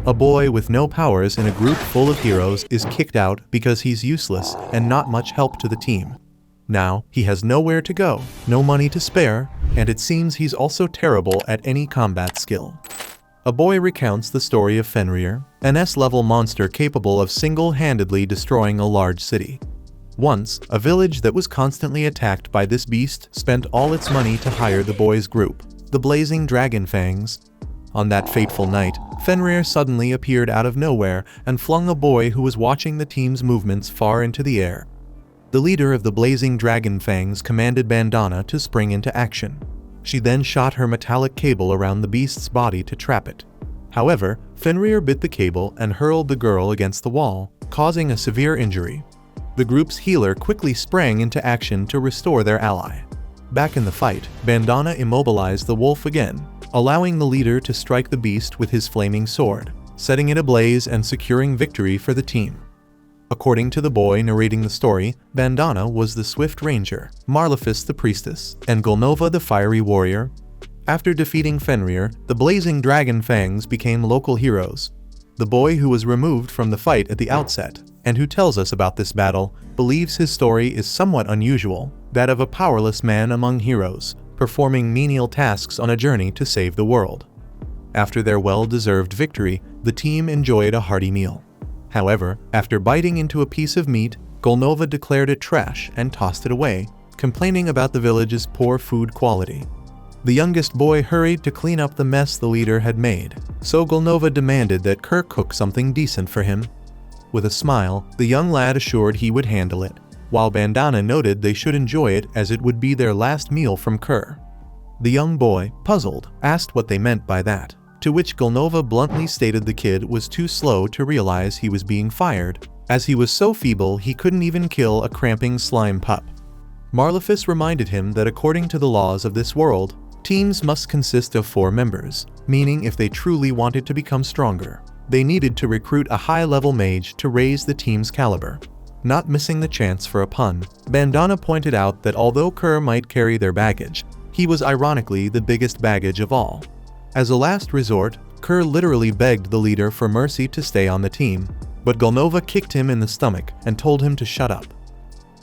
A boy with no powers in a group full of heroes is kicked out because he's useless and not much help to the team. Now, he has nowhere to go, no money to spare, and it seems he's also terrible at any combat skill. A boy recounts the story of Fenrir, an S-level monster capable of single-handedly destroying a large city. Once, a village that was constantly attacked by this beast spent all its money to hire the boy's group, the Blazing Dragon Fangs. On that fateful night, Fenrir suddenly appeared out of nowhere and flung a boy who was watching the team's movements far into the air. The leader of the Blazing Dragon Fangs commanded Bandana to spring into action. She then shot her metallic cable around the beast's body to trap it. However, Fenrir bit the cable and hurled the girl against the wall, causing a severe injury. The group's healer quickly sprang into action to restore their ally. Back in the fight, Bandana immobilized the wolf again, allowing the leader to strike the beast with his flaming sword, setting it ablaze and securing victory for the team. According to the boy narrating the story, Bandana was the Swift Ranger, Marlefis the Priestess, and Golnova the Fiery Warrior. After defeating Fenrir, the Blazing Dragon Fangs became local heroes. The boy who was removed from the fight at the outset, and who tells us about this battle, believes his story is somewhat unusual, that of a powerless man among heroes, performing menial tasks on a journey to save the world. After their well-deserved victory, the team enjoyed a hearty meal. However, after biting into a piece of meat, Golnova declared it trash and tossed it away, complaining about the village's poor food quality. The youngest boy hurried to clean up the mess the leader had made, so Golnova demanded that Kerr cook something decent for him. With a smile, the young lad assured he would handle it, while Bandana noted they should enjoy it as it would be their last meal from Kerr. The young boy, puzzled, asked what they meant by that, to which Golnova bluntly stated the kid was too slow to realize he was being fired, as he was so feeble he couldn't even kill a cramping slime pup. Marlefis reminded him that according to the laws of this world, teams must consist of 4 members, meaning if they truly wanted to become stronger, they needed to recruit a high-level mage to raise the team's caliber. Not missing the chance for a pun, Bandana pointed out that although Kerr might carry their baggage, he was ironically the biggest baggage of all. As a last resort, Kerr literally begged the leader for mercy to stay on the team, but Golnova kicked him in the stomach and told him to shut up.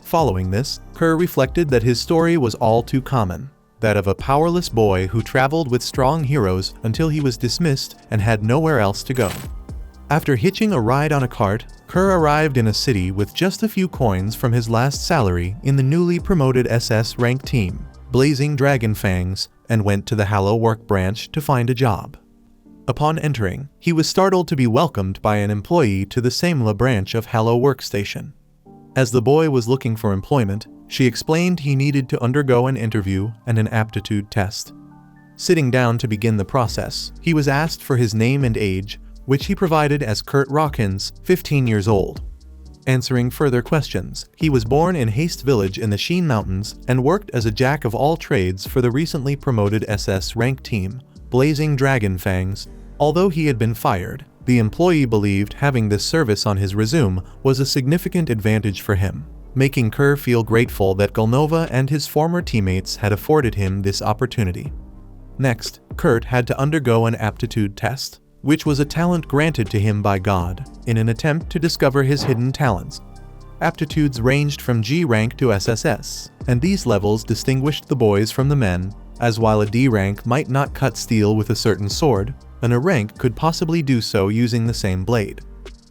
Following this, Kerr reflected that his story was all too common, that of a powerless boy who traveled with strong heroes until he was dismissed and had nowhere else to go. After hitching a ride on a cart, Kerr arrived in a city with just a few coins from his last salary in the newly promoted SS rank team, Blazing Dragon Fangs, and went to the Hallow Work branch to find a job. Upon entering, he was startled to be welcomed by an employee to the Samela branch of Hallow Workstation. As the boy was looking for employment, she explained he needed to undergo an interview and an aptitude test. Sitting down to begin the process, he was asked for his name and age, which he provided as Kurt Rawkins, 15 years old. Answering further questions, he was born in Haste Village in the Sheen Mountains and worked as a jack of all trades for the recently promoted SS rank team, Blazing Dragon Fangs. Although he had been fired, the employee believed having this service on his resume was a significant advantage for him, making Kerr feel grateful that Golnova and his former teammates had afforded him this opportunity. Next, Kurt had to undergo an aptitude test, which was a talent granted to him by God, in an attempt to discover his hidden talents. Aptitudes ranged from G rank to SSS, and these levels distinguished the boys from the men, as while a D rank might not cut steel with a certain sword, an A rank could possibly do so using the same blade.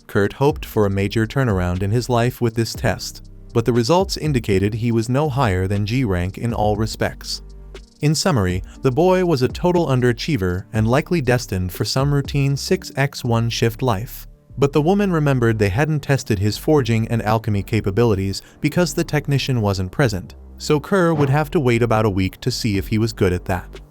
Kurt hoped for a major turnaround in his life with this test, but the results indicated he was no higher than G rank in all respects. In summary, the boy was a total underachiever and likely destined for some routine 6x1 shift life. But the woman remembered they hadn't tested his forging and alchemy capabilities because the technician wasn't present, so Kerr would have to wait about a week to see if he was good at that.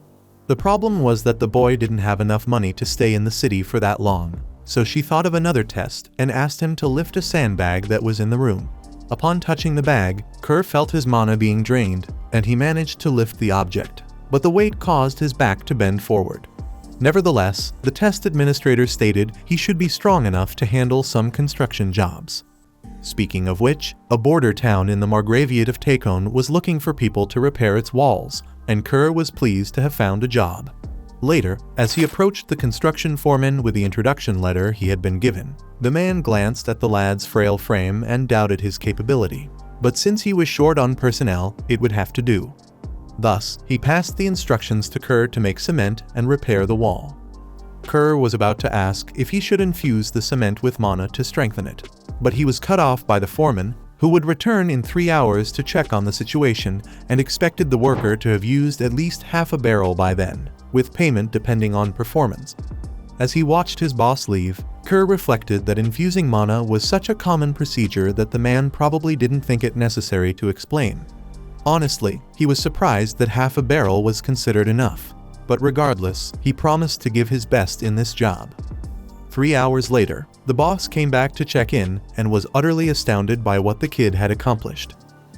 The problem was that the boy didn't have enough money to stay in the city for that long, so she thought of another test and asked him to lift a sandbag that was in the room. Upon touching the bag, Kerr felt his mana being drained, and he managed to lift the object, but the weight caused his back to bend forward. Nevertheless, the test administrator stated he should be strong enough to handle some construction jobs. Speaking of which, a border town in the Margraviate of Takon was looking for people to repair its walls, and Kerr was pleased to have found a job. Later, as he approached the construction foreman with the introduction letter he had been given, the man glanced at the lad's frail frame and doubted his capability. But since he was short on personnel, it would have to do. Thus, he passed the instructions to Kerr to make cement and repair the wall. Kerr was about to ask if he should infuse the cement with mana to strengthen it, but he was cut off by the foreman, who would return in 3 hours to check on the situation and expected the worker to have used at least half a barrel by then, with payment depending on performance. As he watched his boss leave, Kerr reflected that infusing mana was such a common procedure that the man probably didn't think it necessary to explain. Honestly, he was surprised that half a barrel was considered enough. But regardless, he promised to give his best in this job. 3 hours later, the boss came back to check in and was utterly astounded by what the kid had accomplished.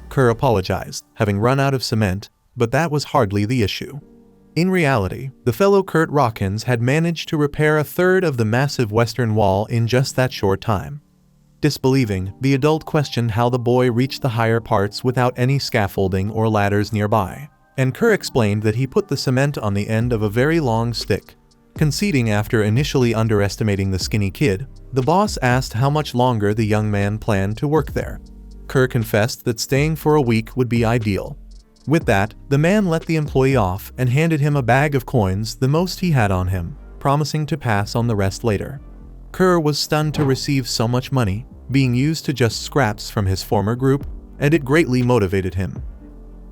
Kerr apologized, having run out of cement, but that was hardly the issue. In reality, the fellow Kurt Rockins had managed to repair a third of the massive western wall in just that short time. Disbelieving, the adult questioned how the boy reached the higher parts without any scaffolding or ladders nearby, and Kerr explained that he put the cement on the end of a very long stick. Conceding after initially underestimating the skinny kid, the boss asked how much longer the young man planned to work there. Kerr confessed that staying for a week would be ideal. With that, the man let the employee off and handed him a bag of coins, the most he had on him, promising to pass on the rest later. Kerr was stunned to receive so much money, being used to just scraps from his former group, and it greatly motivated him.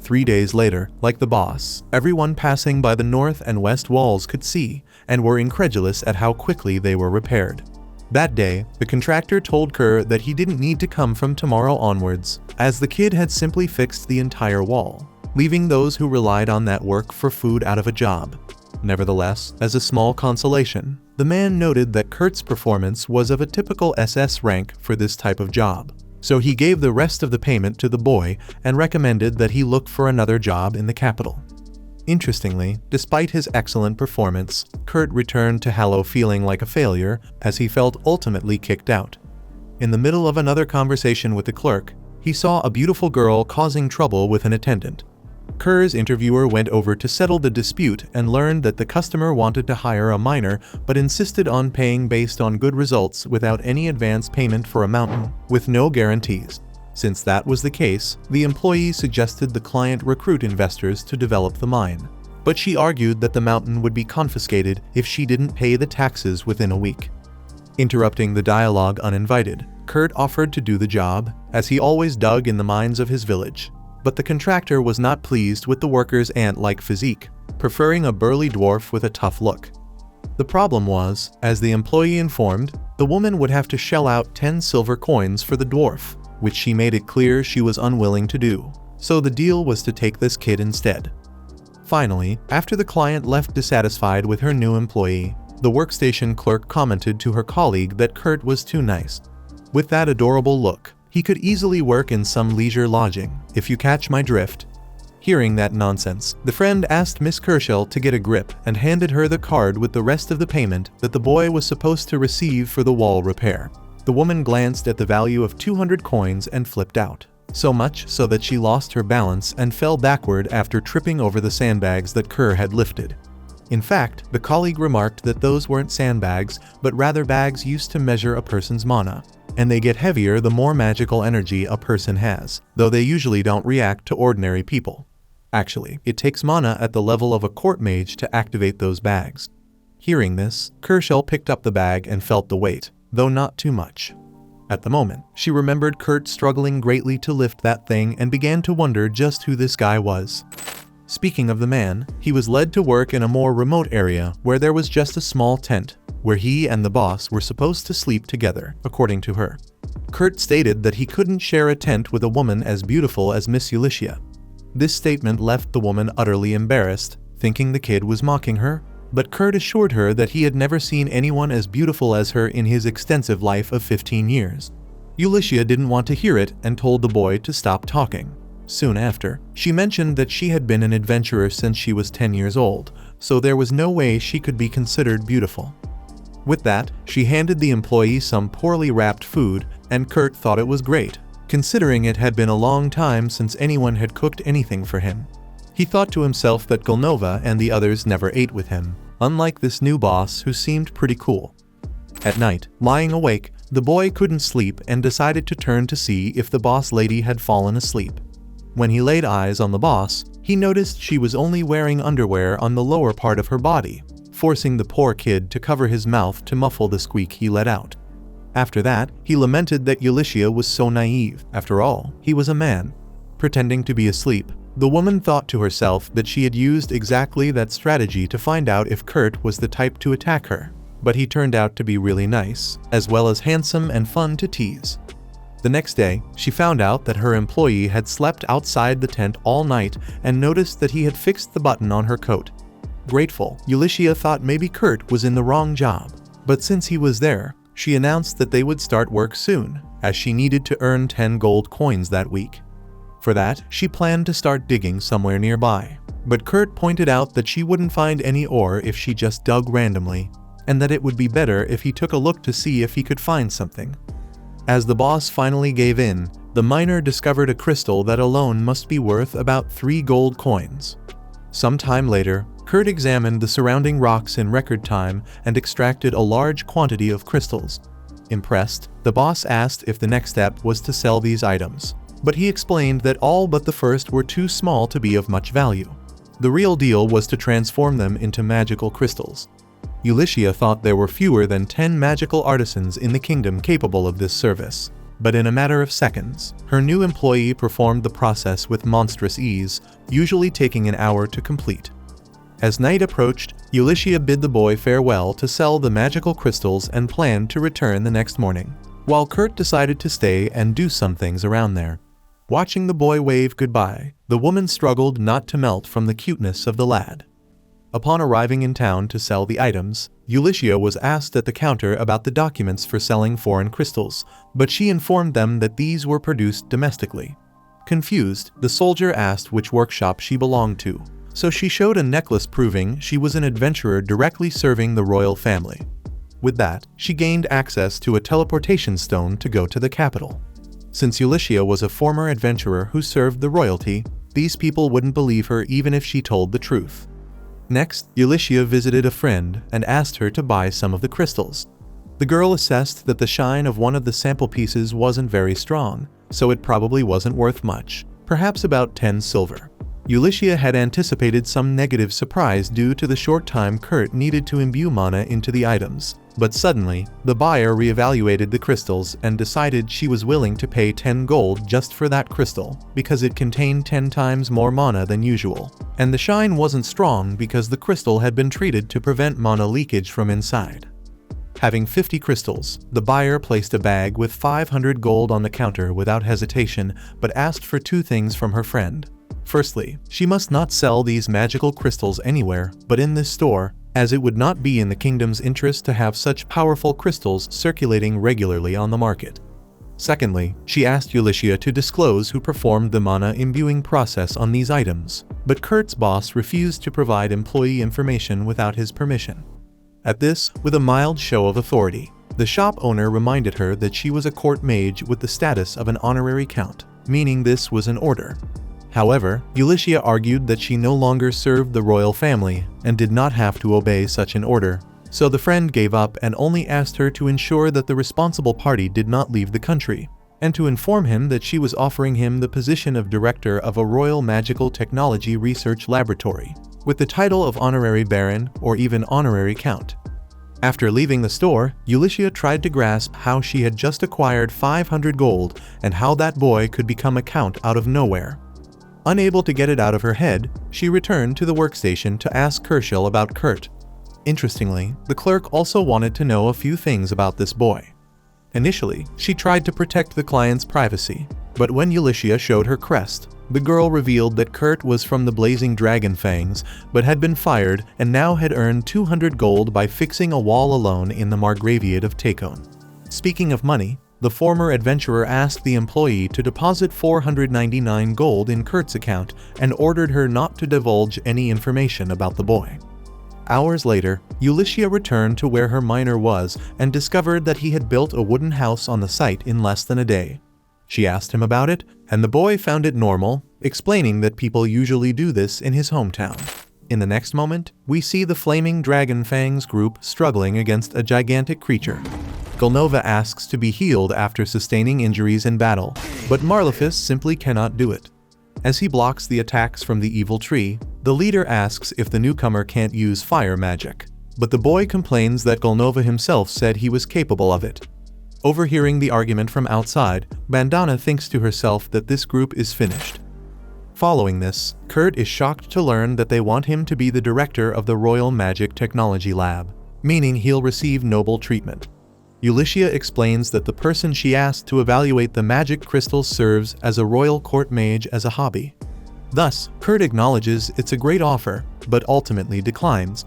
3 days later, like the boss, everyone passing by the north and west walls could see and were incredulous at how quickly they were repaired. That day, the contractor told Kerr that he didn't need to come from tomorrow onwards, as the kid had simply fixed the entire wall, leaving those who relied on that work for food out of a job. Nevertheless, as a small consolation, the man noted that Kurt's performance was of a typical SS rank for this type of job, so he gave the rest of the payment to the boy and recommended that he look for another job in the capital. Interestingly, despite his excellent performance, Kurt returned to Hallow feeling like a failure, as he felt ultimately kicked out. In the middle of another conversation with the clerk, he saw a beautiful girl causing trouble with an attendant. Kerr's interviewer went over to settle the dispute and learned that the customer wanted to hire a miner but insisted on paying based on good results without any advance payment for a mountain, with no guarantees. Since that was the case, the employee suggested the client recruit investors to develop the mine, but she argued that the mountain would be confiscated if she didn't pay the taxes within a week. Interrupting the dialogue uninvited, Kurt offered to do the job, as he always dug in the mines of his village. But the contractor was not pleased with the worker's ant-like physique, preferring a burly dwarf with a tough look. The problem was, as the employee informed, the woman would have to shell out 10 silver coins for the dwarf, which she made it clear she was unwilling to do, so the deal was to take this kid instead. Finally, after the client left dissatisfied with her new employee, the workstation clerk commented to her colleague that Kurt was too nice. With that adorable look, he could easily work in some leisure lodging, if you catch my drift. Hearing that nonsense, the friend asked Miss Kershell to get a grip and handed her the card with the rest of the payment that the boy was supposed to receive for the wall repair. The woman glanced at the value of 200 coins and flipped out, so much so that she lost her balance and fell backward after tripping over the sandbags that Kerr had lifted. In fact, the colleague remarked that those weren't sandbags, but rather bags used to measure a person's mana, and they get heavier the more magical energy a person has, though they usually don't react to ordinary people. Actually, it takes mana at the level of a court mage to activate those bags. Hearing this, Kershell picked up the bag and felt the weight, though not too much. At the moment, she remembered Kurt struggling greatly to lift that thing and began to wonder just who this guy was. Speaking of the man, he was led to work in a more remote area where there was just a small tent, where he and the boss were supposed to sleep together, according to her. Kurt stated that he couldn't share a tent with a woman as beautiful as Miss Ulyssia. This statement left the woman utterly embarrassed, thinking the kid was mocking her, but Kurt assured her that he had never seen anyone as beautiful as her in his extensive life of 15 years. Ulyssia didn't want to hear it and told the boy to stop talking. Soon after, she mentioned that she had been an adventurer since she was 10 years old, so there was no way she could be considered beautiful. With that, she handed the employee some poorly wrapped food, and Kurt thought it was great, considering it had been a long time since anyone had cooked anything for him. He thought to himself that Golnova and the others never ate with him, unlike this new boss who seemed pretty cool. At night, lying awake, the boy couldn't sleep and decided to turn to see if the boss lady had fallen asleep. When he laid eyes on the boss, he noticed she was only wearing underwear on the lower part of her body, forcing the poor kid to cover his mouth to muffle the squeak he let out. After that, he lamented that Ulysses was so naive. After all, he was a man. Pretending to be asleep, the woman thought to herself that she had used exactly that strategy to find out if Kurt was the type to attack her. But he turned out to be really nice, as well as handsome and fun to tease. The next day, she found out that her employee had slept outside the tent all night and noticed that he had fixed the button on her coat. Grateful, Ulysses thought maybe Kurt was in the wrong job. But since he was there, she announced that they would start work soon, as she needed to earn 10 gold coins that week. For that, she planned to start digging somewhere nearby. But Kurt pointed out that she wouldn't find any ore if she just dug randomly, and that it would be better if he took a look to see if he could find something. As the boss finally gave in, the miner discovered a crystal that alone must be worth about 3 gold coins. Some time later, Kurt examined the surrounding rocks in record time and extracted a large quantity of crystals. Impressed, the boss asked if the next step was to sell these items, but he explained that all but the first were too small to be of much value. The real deal was to transform them into magical crystals. Ulysses thought there were fewer than 10 magical artisans in the kingdom capable of this service, but in a matter of seconds, her new employee performed the process with monstrous ease, usually taking an hour to complete. As night approached, Ulysses bid the boy farewell to sell the magical crystals and planned to return the next morning, while Kurt decided to stay and do some things around there. Watching the boy wave goodbye, the woman struggled not to melt from the cuteness of the lad. Upon arriving in town to sell the items, Ulysses was asked at the counter about the documents for selling foreign crystals, but she informed them that these were produced domestically. Confused, the soldier asked which workshop she belonged to, so she showed a necklace proving she was an adventurer directly serving the royal family. With that, she gained access to a teleportation stone to go to the capital. Since Ulysses was a former adventurer who served the royalty, these people wouldn't believe her even if she told the truth. Next, Ulysses visited a friend and asked her to buy some of the crystals. The girl assessed that the shine of one of the sample pieces wasn't very strong, so it probably wasn't worth much, perhaps about 10 silver. Ulysses had anticipated some negative surprise due to the short time Kurt needed to imbue mana into the items, but suddenly, the buyer reevaluated the crystals and decided she was willing to pay 10 gold just for that crystal, because it contained 10 times more mana than usual, and the shine wasn't strong because the crystal had been treated to prevent mana leakage from inside. Having 50 crystals, the buyer placed a bag with 500 gold on the counter without hesitation, but asked for 2 things from her friend. Firstly, she must not sell these magical crystals anywhere but in this store, as it would not be in the kingdom's interest to have such powerful crystals circulating regularly on the market. Secondly, she asked Ulysses to disclose who performed the mana imbuing process on these items, but Kurt's boss refused to provide employee information without his permission. At this, with a mild show of authority, the shop owner reminded her that she was a court mage with the status of an honorary count, meaning this was an order. However, Ulysses argued that she no longer served the royal family and did not have to obey such an order, so the friend gave up and only asked her to ensure that the responsible party did not leave the country, and to inform him that she was offering him the position of director of a royal magical technology research laboratory, with the title of honorary baron or even honorary count. After leaving the store, Ulysses tried to grasp how she had just acquired 500 gold and how that boy could become a count out of nowhere. Unable to get it out of her head, she returned to the workstation to ask Kershil about Kurt. Interestingly, the clerk also wanted to know a few things about this boy. Initially, she tried to protect the client's privacy, but when Ulysses showed her crest, the girl revealed that Kurt was from the Blazing Dragon Fangs, but had been fired and now had earned 200 gold by fixing a wall alone in the Margraviate of Takon. Speaking of money, the former adventurer asked the employee to deposit 499 gold in Kurt's account and ordered her not to divulge any information about the boy. Hours later, Ulysses returned to where her miner was and discovered that he had built a wooden house on the site in less than a day. She asked him about it, and the boy found it normal, explaining that people usually do this in his hometown. In the next moment, we see the Flaming Dragon Fangs group struggling against a gigantic creature. Golnova asks to be healed after sustaining injuries in battle, but Marlefus simply cannot do it. As he blocks the attacks from the evil tree, the leader asks if the newcomer can't use fire magic, but the boy complains that Golnova himself said he was capable of it. Overhearing the argument from outside, Bandana thinks to herself that this group is finished. Following this, Kurt is shocked to learn that they want him to be the director of the Royal Magic Technology Lab, meaning he'll receive noble treatment. Ulycia explains that the person she asked to evaluate the magic crystals serves as a royal court mage as a hobby. Thus, Kurt acknowledges it's a great offer, but ultimately declines.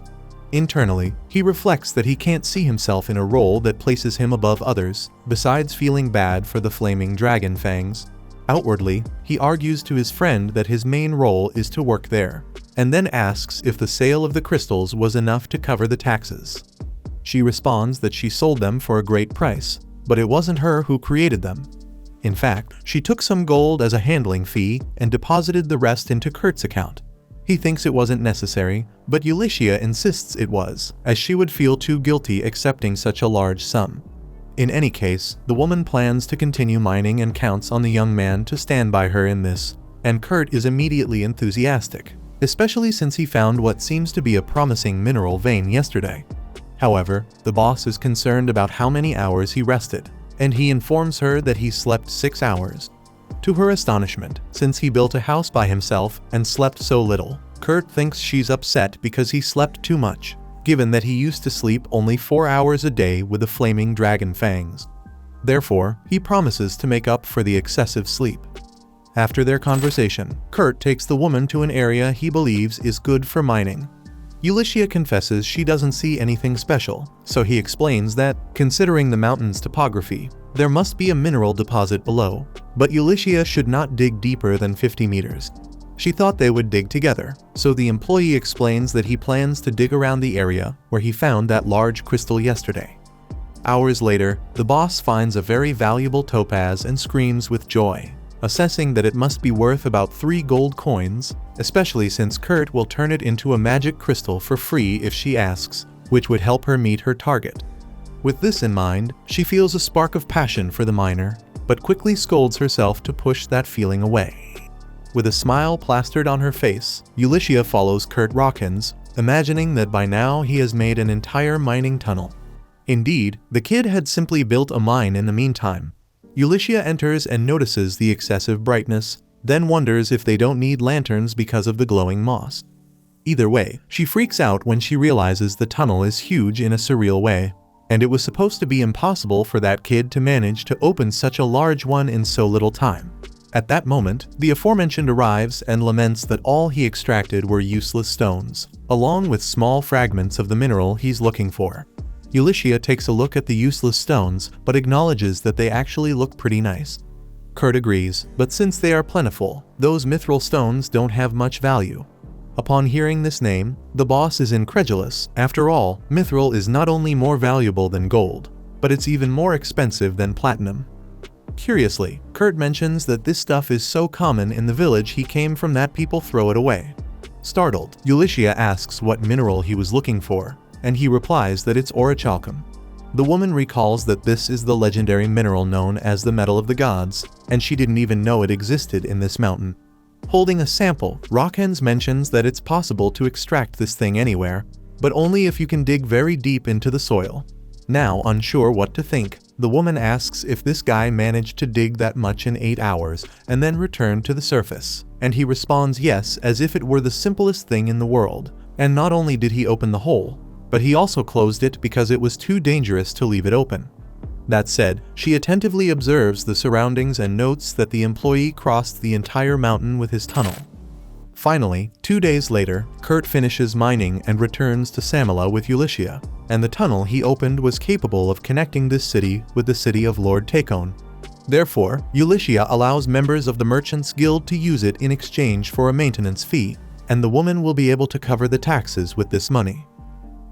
Internally, he reflects that he can't see himself in a role that places him above others, besides feeling bad for the Flaming Dragon Fangs. Outwardly, he argues to his friend that his main role is to work there, and then asks if the sale of the crystals was enough to cover the taxes. She responds that she sold them for a great price, but it wasn't her who created them. In fact, she took some gold as a handling fee and deposited the rest into Kurt's account. He thinks it wasn't necessary, but Ulycia insists it was, as she would feel too guilty accepting such a large sum. In any case, the woman plans to continue mining and counts on the young man to stand by her in this, and Kurt is immediately enthusiastic, especially since he found what seems to be a promising mineral vein yesterday. However, the boss is concerned about how many hours he rested, and he informs her that he slept 6 hours. To her astonishment, since he built a house by himself and slept so little, Kurt thinks she's upset because he slept too much, given that he used to sleep only 4 hours a day with the Flaming Dragon Fangs. Therefore, he promises to make up for the excessive sleep. After their conversation, Kurt takes the woman to an area he believes is good for mining. Ulycia confesses she doesn't see anything special, so he explains that, considering the mountain's topography, there must be a mineral deposit below, but Ulycia should not dig deeper than 50 meters. She thought they would dig together, so the employee explains that he plans to dig around the area where he found that large crystal yesterday. Hours later, the boss finds a very valuable topaz and screams with joy, assessing that it must be worth about 3 gold coins, especially since Kurt will turn it into a magic crystal for free if she asks, which would help her meet her target. With this in mind, she feels a spark of passion for the miner, but quickly scolds herself to push that feeling away. With a smile plastered on her face, Ulycia follows Kurt Rawkins, imagining that by now he has made an entire mining tunnel. Indeed, the kid had simply built a mine in the meantime. Ulycia enters and notices the excessive brightness, then wonders if they don't need lanterns because of the glowing moss. Either way, she freaks out when she realizes the tunnel is huge in a surreal way, and it was supposed to be impossible for that kid to manage to open such a large one in so little time. At that moment, the aforementioned arrives and laments that all he extracted were useless stones, along with small fragments of the mineral he's looking for. Ulycia takes a look at the useless stones, but acknowledges that they actually look pretty nice. Kurt agrees, but since they are plentiful, those mithril stones don't have much value. Upon hearing this name, the boss is incredulous. After all, mithril is not only more valuable than gold, but it's even more expensive than platinum. Curiously, Kurt mentions that this stuff is so common in the village he came from that people throw it away. Startled, Ulycia asks what mineral he was looking for, and he replies that it's orichalcum. The woman recalls that this is the legendary mineral known as the Metal of the Gods, and she didn't even know it existed in this mountain. Holding a sample, Rawkins mentions that it's possible to extract this thing anywhere, but only if you can dig very deep into the soil. Now unsure what to think, the woman asks if this guy managed to dig that much in 8 hours and then return to the surface, and he responds yes, as if it were the simplest thing in the world. And not only did he open the hole, but he also closed it because it was too dangerous to leave it open. That said, she attentively observes the surroundings and notes that the employee crossed the entire mountain with his tunnel. Finally, 2 days later, Kurt finishes mining and returns to Samela with Ulycia, and the tunnel he opened was capable of connecting this city with the city of Lord Takon. Therefore, Ulycia allows members of the Merchants Guild to use it in exchange for a maintenance fee, and the woman will be able to cover the taxes with this money.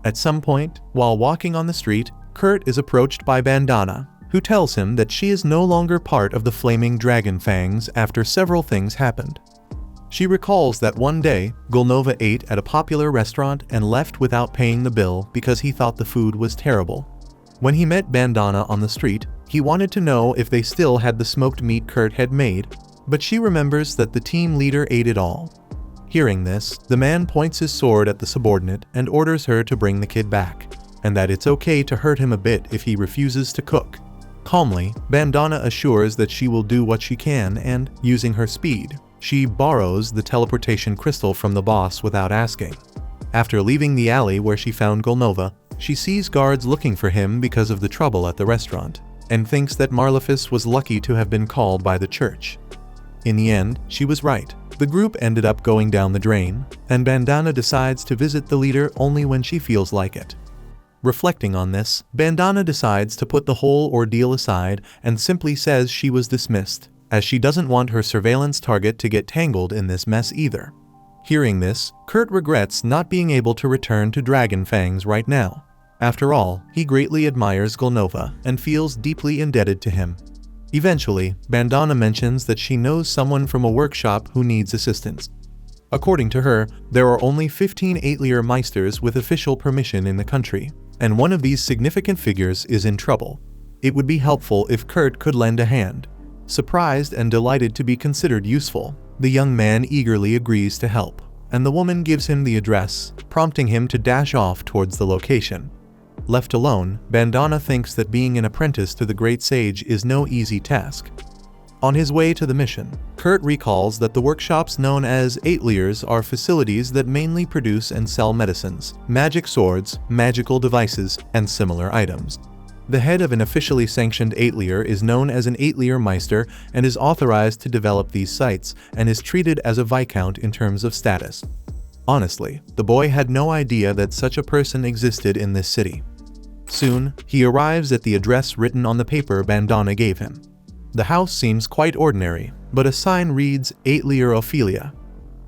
At some point, while walking on the street, Kurt is approached by Bandana, who tells him that she is no longer part of the Flaming Dragon Fangs after several things happened. She recalls that one day, Golnova ate at a popular restaurant and left without paying the bill because he thought the food was terrible. When he met Bandana on the street, he wanted to know if they still had the smoked meat Kurt had made, but she remembers that the team leader ate it all. Hearing this, the man points his sword at the subordinate and orders her to bring the kid back, and that it's okay to hurt him a bit if he refuses to cook. Calmly, Bandana assures that she will do what she can and, using her speed, she borrows the teleportation crystal from the boss without asking. After leaving the alley where she found Golnova, she sees guards looking for him because of the trouble at the restaurant, and thinks that Marlefus was lucky to have been called by the church. In the end, she was right. The group ended up going down the drain, and Bandana decides to visit the leader only when she feels like it. Reflecting on this, Bandana decides to put the whole ordeal aside and simply says she was dismissed, as she doesn't want her surveillance target to get tangled in this mess either. Hearing this, Kurt regrets not being able to return to Dragon Fangs right now. After all, he greatly admires Golnova and feels deeply indebted to him. Eventually, Bandana mentions that she knows someone from a workshop who needs assistance. According to her, there are only 15 Eitlier Meisters with official permission in the country, and one of these significant figures is in trouble. It would be helpful if Kurt could lend a hand. Surprised and delighted to be considered useful, the young man eagerly agrees to help, and the woman gives him the address, prompting him to dash off towards the location. Left alone, Bandana thinks that being an apprentice to the Great Sage is no easy task. On his way to the mission, Kurt recalls that the workshops known as Eitliers are facilities that mainly produce and sell medicines, magic swords, magical devices, and similar items. The head of an officially sanctioned Eitlier is known as an Eitlier Meister and is authorized to develop these sites and is treated as a viscount in terms of status. Honestly, the boy had no idea that such a person existed in this city. Soon, he arrives at the address written on the paper Bandana gave him. The house seems quite ordinary, but a sign reads Eitlier Ophelia.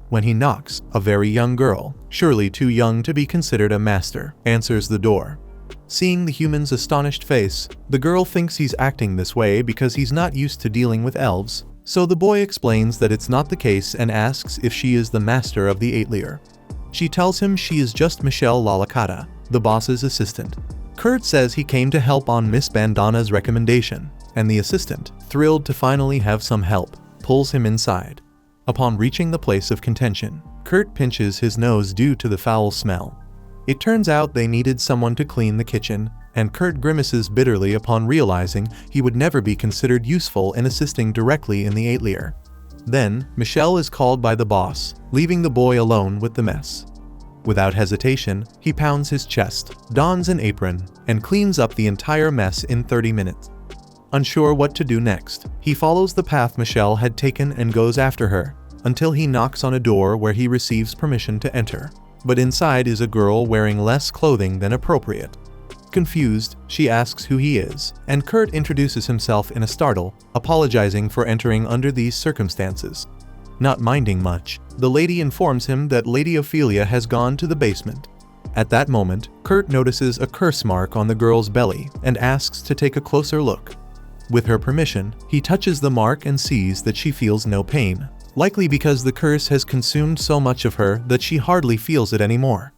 When he knocks, a very young girl, surely too young to be considered a master, answers the door. Seeing the human's astonished face, the girl thinks he's acting this way because he's not used to dealing with elves, so the boy explains that it's not the case and asks if she is the master of the Eitlier. She tells him she is just Michelle Lalacata, the boss's assistant. Kurt says he came to help on Miss Bandana's recommendation, and the assistant, thrilled to finally have some help, pulls him inside. Upon reaching the place of contention, Kurt pinches his nose due to the foul smell. It turns out they needed someone to clean the kitchen, and Kurt grimaces bitterly upon realizing he would never be considered useful in assisting directly in the Eitlier. Then, Michelle is called by the boss, leaving the boy alone with the mess. Without hesitation, he pounds his chest, dons an apron, and cleans up the entire mess in 30 minutes. Unsure what to do next, he follows the path Michelle had taken and goes after her, until he knocks on a door where he receives permission to enter. But inside is a girl wearing less clothing than appropriate. Confused, she asks who he is, and Kurt introduces himself in a startle, apologizing for entering under these circumstances. Not minding much, the lady informs him that Lady Ophelia has gone to the basement. At that moment, Kurt notices a curse mark on the girl's belly and asks to take a closer look. With her permission, he touches the mark and sees that she feels no pain, likely because the curse has consumed so much of her that she hardly feels it anymore.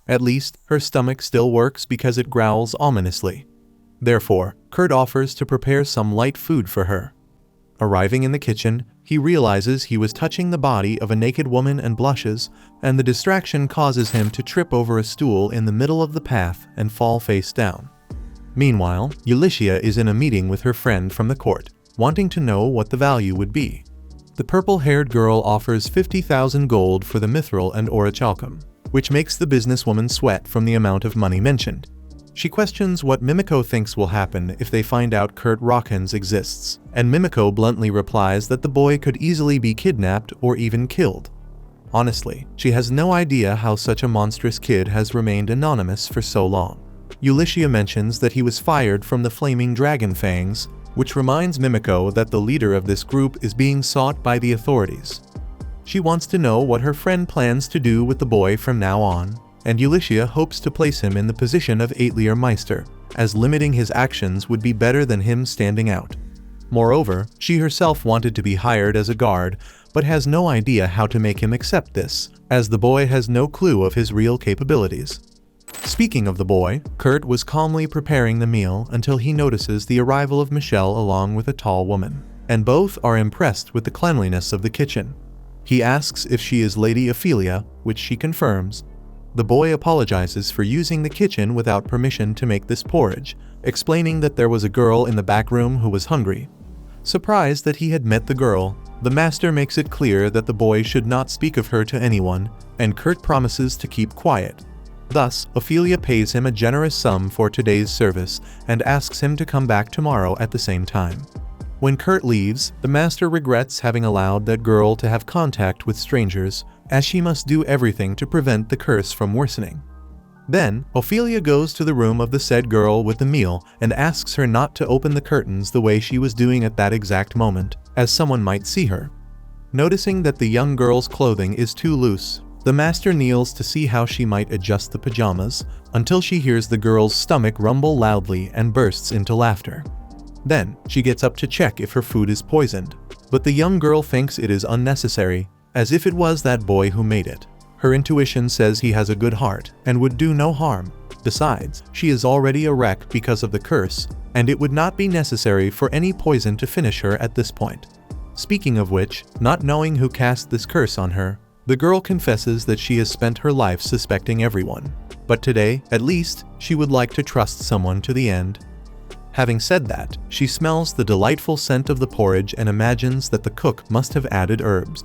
At least, her stomach still works because it growls ominously. Therefore, Kurt offers to prepare some light food for her. Arriving in the kitchen, he realizes he was touching the body of a naked woman and blushes, and the distraction causes him to trip over a stool in the middle of the path and fall face down. Meanwhile, Ulyssia is in a meeting with her friend from the court, wanting to know what the value would be. The purple-haired girl offers 50,000 gold for the mithril and orichalcum, which makes the businesswoman sweat from the amount of money mentioned. She questions what Mimiko thinks will happen if they find out Kurt Rawkins exists, and Mimiko bluntly replies that the boy could easily be kidnapped or even killed. Honestly, she has no idea how such a monstrous kid has remained anonymous for so long. Ulyssia mentions that he was fired from the Flaming Dragon Fangs, which reminds Mimiko that the leader of this group is being sought by the authorities. She wants to know what her friend plans to do with the boy from now on, and Ulyssia hopes to place him in the position of Eitlier Meister, as limiting his actions would be better than him standing out. Moreover, she herself wanted to be hired as a guard, but has no idea how to make him accept this, as the boy has no clue of his real capabilities. Speaking of the boy, Kurt was calmly preparing the meal until he notices the arrival of Michelle along with a tall woman, and both are impressed with the cleanliness of the kitchen. He asks if she is Lady Ophelia, which she confirms. The boy apologizes for using the kitchen without permission to make this porridge, explaining that there was a girl in the back room who was hungry. Surprised that he had met the girl, the master makes it clear that the boy should not speak of her to anyone, and Kurt promises to keep quiet. Thus, Ophelia pays him a generous sum for today's service and asks him to come back tomorrow at the same time. When Kurt leaves, the master regrets having allowed that girl to have contact with strangers, as she must do everything to prevent the curse from worsening. Then, Ophelia goes to the room of the said girl with the meal and asks her not to open the curtains the way she was doing at that exact moment, as someone might see her. Noticing that the young girl's clothing is too loose, the master kneels to see how she might adjust the pajamas, until she hears the girl's stomach rumble loudly and bursts into laughter. Then, she gets up to check if her food is poisoned, but the young girl thinks it is unnecessary, as if it was that boy who made it. Her intuition says he has a good heart and would do no harm. Besides, she is already a wreck because of the curse, and it would not be necessary for any poison to finish her at this point. Speaking of which, not knowing who cast this curse on her, the girl confesses that she has spent her life suspecting everyone. But today, at least, she would like to trust someone to the end. Having said that, she smells the delightful scent of the porridge and imagines that the cook must have added herbs.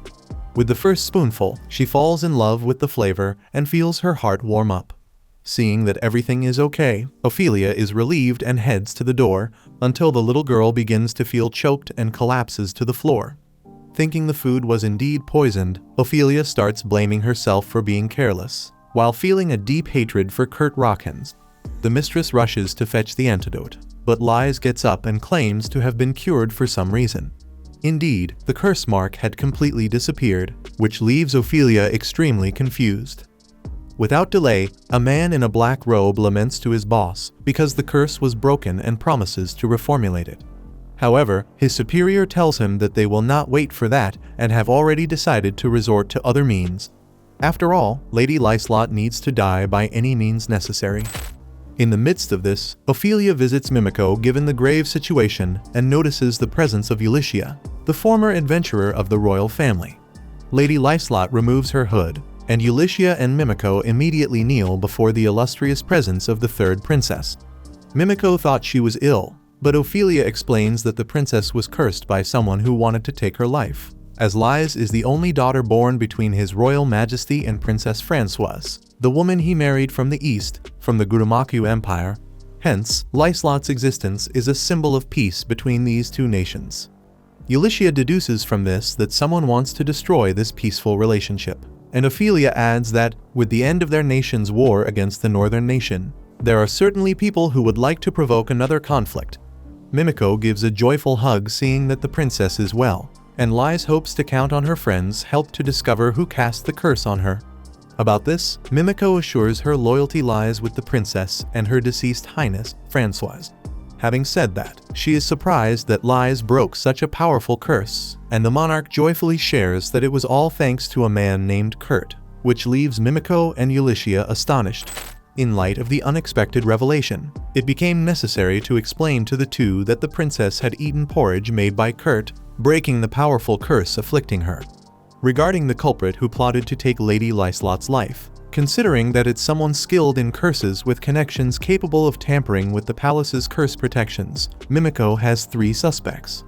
With the first spoonful, she falls in love with the flavor and feels her heart warm up. Seeing that everything is okay, Ophelia is relieved and heads to the door, until the little girl begins to feel choked and collapses to the floor. Thinking the food was indeed poisoned, Ophelia starts blaming herself for being careless, while feeling a deep hatred for Kurt Rockens. The mistress rushes to fetch the antidote, but Lies gets up and claims to have been cured for some reason. Indeed, the curse mark had completely disappeared, which leaves Ophelia extremely confused. Without delay, a man in a black robe laments to his boss because the curse was broken and promises to reformulate it. However, his superior tells him that they will not wait for that and have already decided to resort to other means. After all, Lady Lyslot needs to die by any means necessary. In the midst of this, Ophelia visits Mimico given the grave situation and notices the presence of Ulycia, the former adventurer of the royal family. Lady Lyslot removes her hood, and Ulycia and Mimico immediately kneel before the illustrious presence of the third princess. Mimico thought she was ill, but Ophelia explains that the princess was cursed by someone who wanted to take her life, as Lies is the only daughter born between His Royal Majesty and Princess Françoise, the woman he married from the east, from the Gurumaku Empire. Hence, Lyslot's existence is a symbol of peace between these two nations. Ulycia deduces from this that someone wants to destroy this peaceful relationship, and Ophelia adds that, with the end of their nation's war against the northern nation, there are certainly people who would like to provoke another conflict. Mimico gives a joyful hug seeing that the princess is well, and Lies hopes to count on her friends' help to discover who cast the curse on her. About this, Mimico assures her loyalty lies with the princess and her deceased highness, Françoise. Having said that, she is surprised that Lies broke such a powerful curse, and the monarch joyfully shares that it was all thanks to a man named Kurt, which leaves Mimico and Ulycia astonished. In light of the unexpected revelation, it became necessary to explain to the two that the princess had eaten porridge made by Kurt, breaking the powerful curse afflicting her. Regarding the culprit who plotted to take Lady Lyslot's life, considering that it's someone skilled in curses with connections capable of tampering with the palace's curse protections, Mimico has 3 suspects.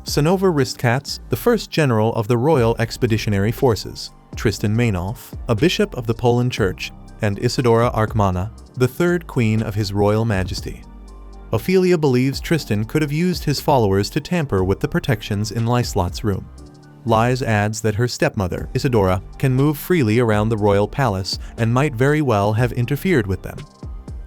Sanova Ristkatz, the first general of the Royal Expeditionary Forces, Tristan Maynolf, a bishop of the Poland Church, and Isidora Arkmana, the third queen of His Royal Majesty. Ophelia believes Tristan could have used his followers to tamper with the protections in Lyslot's room. Lies adds that her stepmother, Isidora, can move freely around the royal palace and might very well have interfered with them.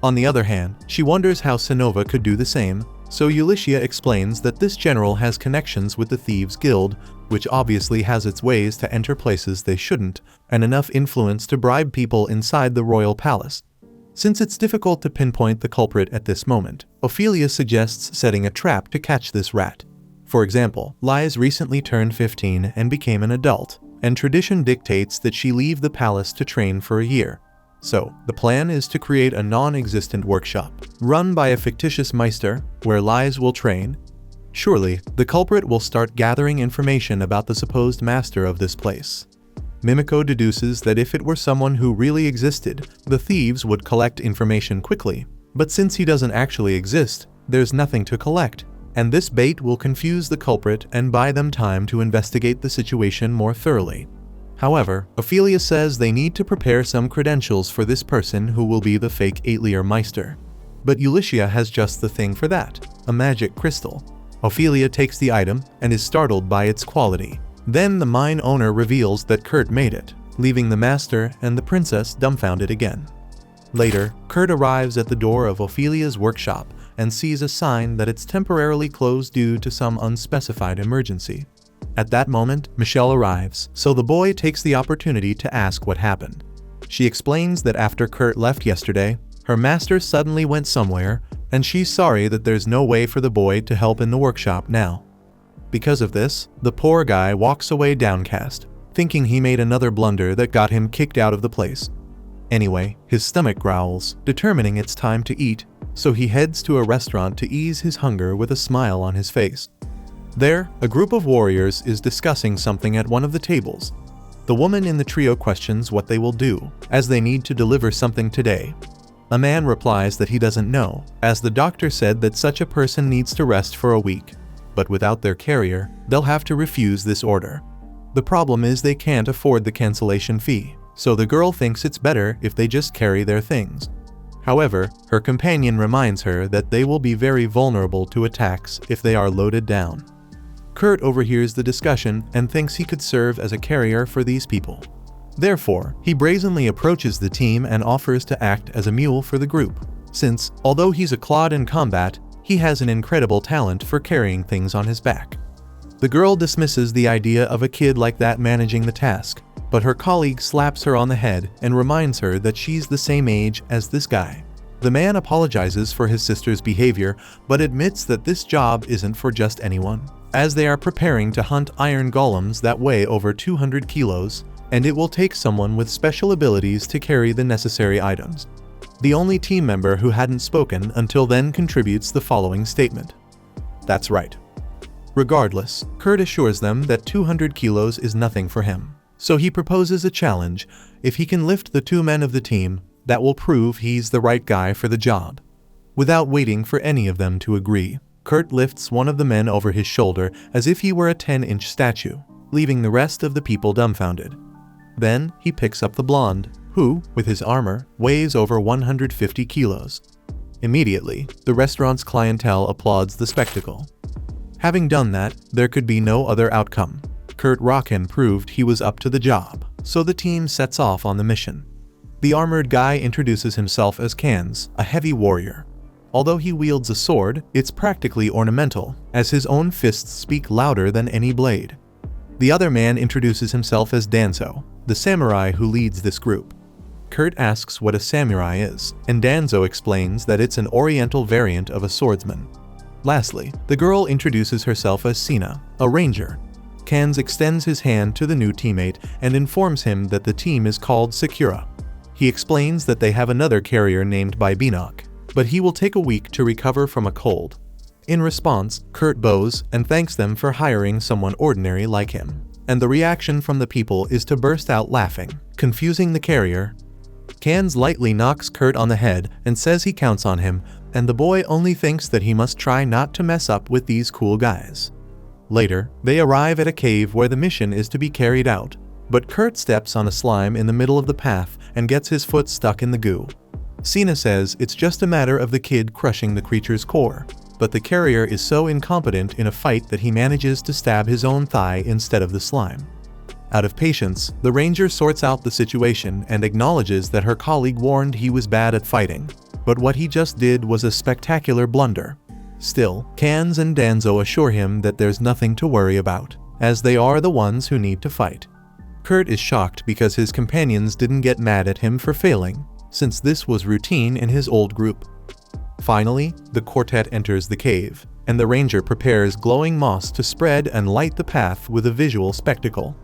On the other hand, she wonders how Sanova could do the same, so Ulycia explains that this general has connections with the Thieves' Guild, which obviously has its ways to enter places they shouldn't, and enough influence to bribe people inside the royal palace. Since it's difficult to pinpoint the culprit at this moment, Ophelia suggests setting a trap to catch this rat. For example, Liz recently turned 15 and became an adult, and tradition dictates that she leave the palace to train for a year. So, the plan is to create a non-existent workshop, run by a fictitious Meister, where Liz will train. Surely, the culprit will start gathering information about the supposed master of this place. Mimiko deduces that if it were someone who really existed, the thieves would collect information quickly. But since he doesn't actually exist, there's nothing to collect, and this bait will confuse the culprit and buy them time to investigate the situation more thoroughly. However, Ophelia says they need to prepare some credentials for this person who will be the fake 8-layer Meister. But Ulysses has just the thing for that, a magic crystal. Ophelia takes the item and is startled by its quality. Then the mine owner reveals that Kurt made it, leaving the master and the princess dumbfounded again. Later, Kurt arrives at the door of Ophelia's workshop and sees a sign that it's temporarily closed due to some unspecified emergency. At that moment, Michelle arrives, so the boy takes the opportunity to ask what happened. She explains that after Kurt left yesterday, her master suddenly went somewhere, and she's sorry that there's no way for the boy to help in the workshop now. Because of this, the poor guy walks away downcast, thinking he made another blunder that got him kicked out of the place. Anyway, his stomach growls, determining it's time to eat, so he heads to a restaurant to ease his hunger with a smile on his face. There, a group of warriors is discussing something at one of the tables. The woman in the trio questions what they will do, as they need to deliver something today. A man replies that he doesn't know, as the doctor said that such a person needs to rest for a week. But without their carrier, they'll have to refuse this order. The problem is they can't afford the cancellation fee, so the girl thinks it's better if they just carry their things. However, her companion reminds her that they will be very vulnerable to attacks if they are loaded down. Kurt overhears the discussion and thinks he could serve as a carrier for these people. Therefore, he brazenly approaches the team and offers to act as a mule for the group, since, although he's a clod in combat, he has an incredible talent for carrying things on his back. The girl dismisses the idea of a kid like that managing the task, but her colleague slaps her on the head and reminds her that she's the same age as this guy. The man apologizes for his sister's behavior, but admits that this job isn't for just anyone, as they are preparing to hunt iron golems that weigh over 200 kilos, and it will take someone with special abilities to carry the necessary items. The only team member who hadn't spoken until then contributes the following statement. That's right. Regardless, Kurt assures them that 200 kilos is nothing for him, so he proposes a challenge. If he can lift the 2 men of the team, that will prove he's the right guy for the job. Without waiting for any of them to agree, Kurt lifts one of the men over his shoulder as if he were a 10-inch statue, leaving the rest of the people dumbfounded. Then he picks up the blonde, who, with his armor, weighs over 150 kilos. Immediately, the restaurant's clientele applauds the spectacle. Having done that, there could be no other outcome. Kurt Rocken proved he was up to the job, so the team sets off on the mission. The armored guy introduces himself as Cans, a heavy warrior. Although he wields a sword, it's practically ornamental, as his own fists speak louder than any blade. The other man introduces himself as Danzo, the samurai who leads this group. Kurt asks what a samurai is, and Danzo explains that it's an oriental variant of a swordsman. Lastly, the girl introduces herself as Sina, a ranger. Cans extends his hand to the new teammate and informs him that the team is called Sakura. He explains that they have another carrier named Bibinok, but he will take a week to recover from a cold. In response, Kurt bows and thanks them for hiring someone ordinary like him, and the reaction from the people is to burst out laughing, confusing the carrier. Cans lightly knocks Kurt on the head and says he counts on him, and the boy only thinks that he must try not to mess up with these cool guys. Later, they arrive at a cave where the mission is to be carried out, but Kurt steps on a slime in the middle of the path and gets his foot stuck in the goo. Sina says it's just a matter of the kid crushing the creature's core, but the carrier is so incompetent in a fight that he manages to stab his own thigh instead of the slime. Out of patience, the ranger sorts out the situation and acknowledges that her colleague warned he was bad at fighting, but what he just did was a spectacular blunder. Still, Cans and Danzo assure him that there's nothing to worry about, as they are the ones who need to fight. Kurt is shocked because his companions didn't get mad at him for failing, since this was routine in his old group. Finally, the quartet enters the cave, and the ranger prepares glowing moss to spread and light the path with a visual spectacle.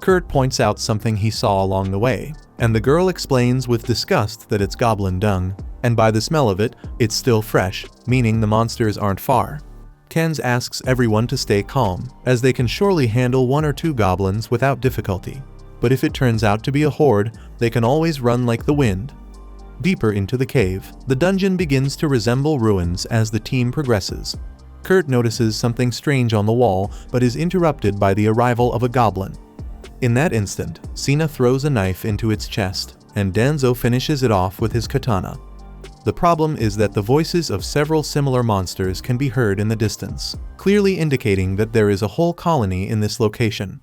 Kurt points out something he saw along the way, and the girl explains with disgust that it's goblin dung, and by the smell of it, it's still fresh, meaning the monsters aren't far. Kenz asks everyone to stay calm, as they can surely handle 1 or 2 goblins without difficulty. But if it turns out to be a horde, they can always run like the wind. Deeper into the cave, the dungeon begins to resemble ruins as the team progresses. Kurt notices something strange on the wall, but is interrupted by the arrival of a goblin. In that instant, Sina throws a knife into its chest, and Danzo finishes it off with his katana. The problem is that the voices of several similar monsters can be heard in the distance, clearly indicating that there is a whole colony in this location.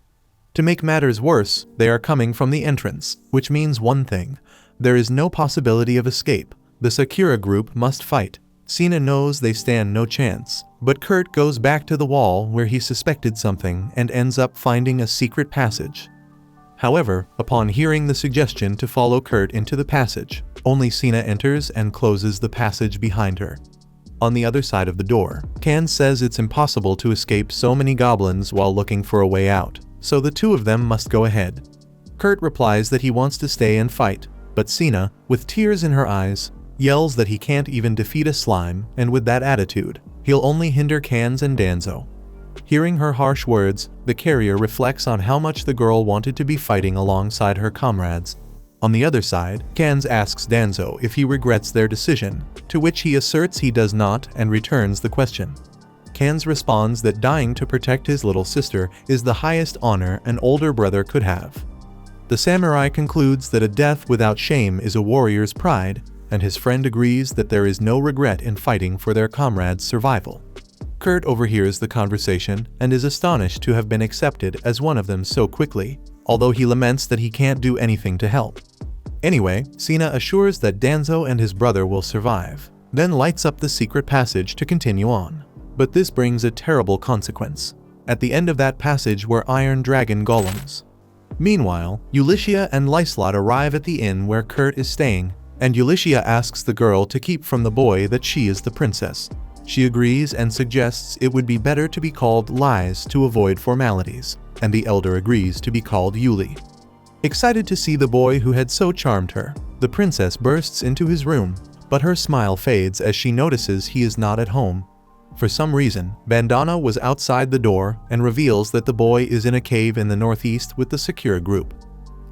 To make matters worse, they are coming from the entrance, which means one thing: there is no possibility of escape. The Sakura group must fight. Sina knows they stand no chance, but Kurt goes back to the wall where he suspected something and ends up finding a secret passage. However, upon hearing the suggestion to follow Kurt into the passage, only Sina enters and closes the passage behind her. On the other side of the door, Kan says it's impossible to escape so many goblins while looking for a way out, so the two of them must go ahead. Kurt replies that he wants to stay and fight, but Sina, with tears in her eyes, yells that he can't even defeat a slime, and with that attitude, he'll only hinder Kans and Danzo. Hearing her harsh words, the carrier reflects on how much the girl wanted to be fighting alongside her comrades. On the other side, Kans asks Danzo if he regrets their decision, to which he asserts he does not and returns the question. Kans responds that dying to protect his little sister is the highest honor an older brother could have. The samurai concludes that a death without shame is a warrior's pride, and his friend agrees that there is no regret in fighting for their comrades' survival. Kurt overhears the conversation and is astonished to have been accepted as one of them so quickly, although he laments that he can't do anything to help. Anyway, Sina assures that Danzo and his brother will survive, then lights up the secret passage to continue on. But this brings a terrible consequence. At the end of that passage were iron dragon golems. Meanwhile, Ulyssia and Lyslot arrive at the inn where Kurt is staying, and Ulyssia asks the girl to keep from the boy that she is the princess. She agrees and suggests it would be better to be called Lies to avoid formalities, and the elder agrees to be called Yuli. Excited to see the boy who had so charmed her, the princess bursts into his room, but her smile fades as she notices he is not at home. For some reason, Bandana was outside the door and reveals that the boy is in a cave in the northeast with the Sakura group.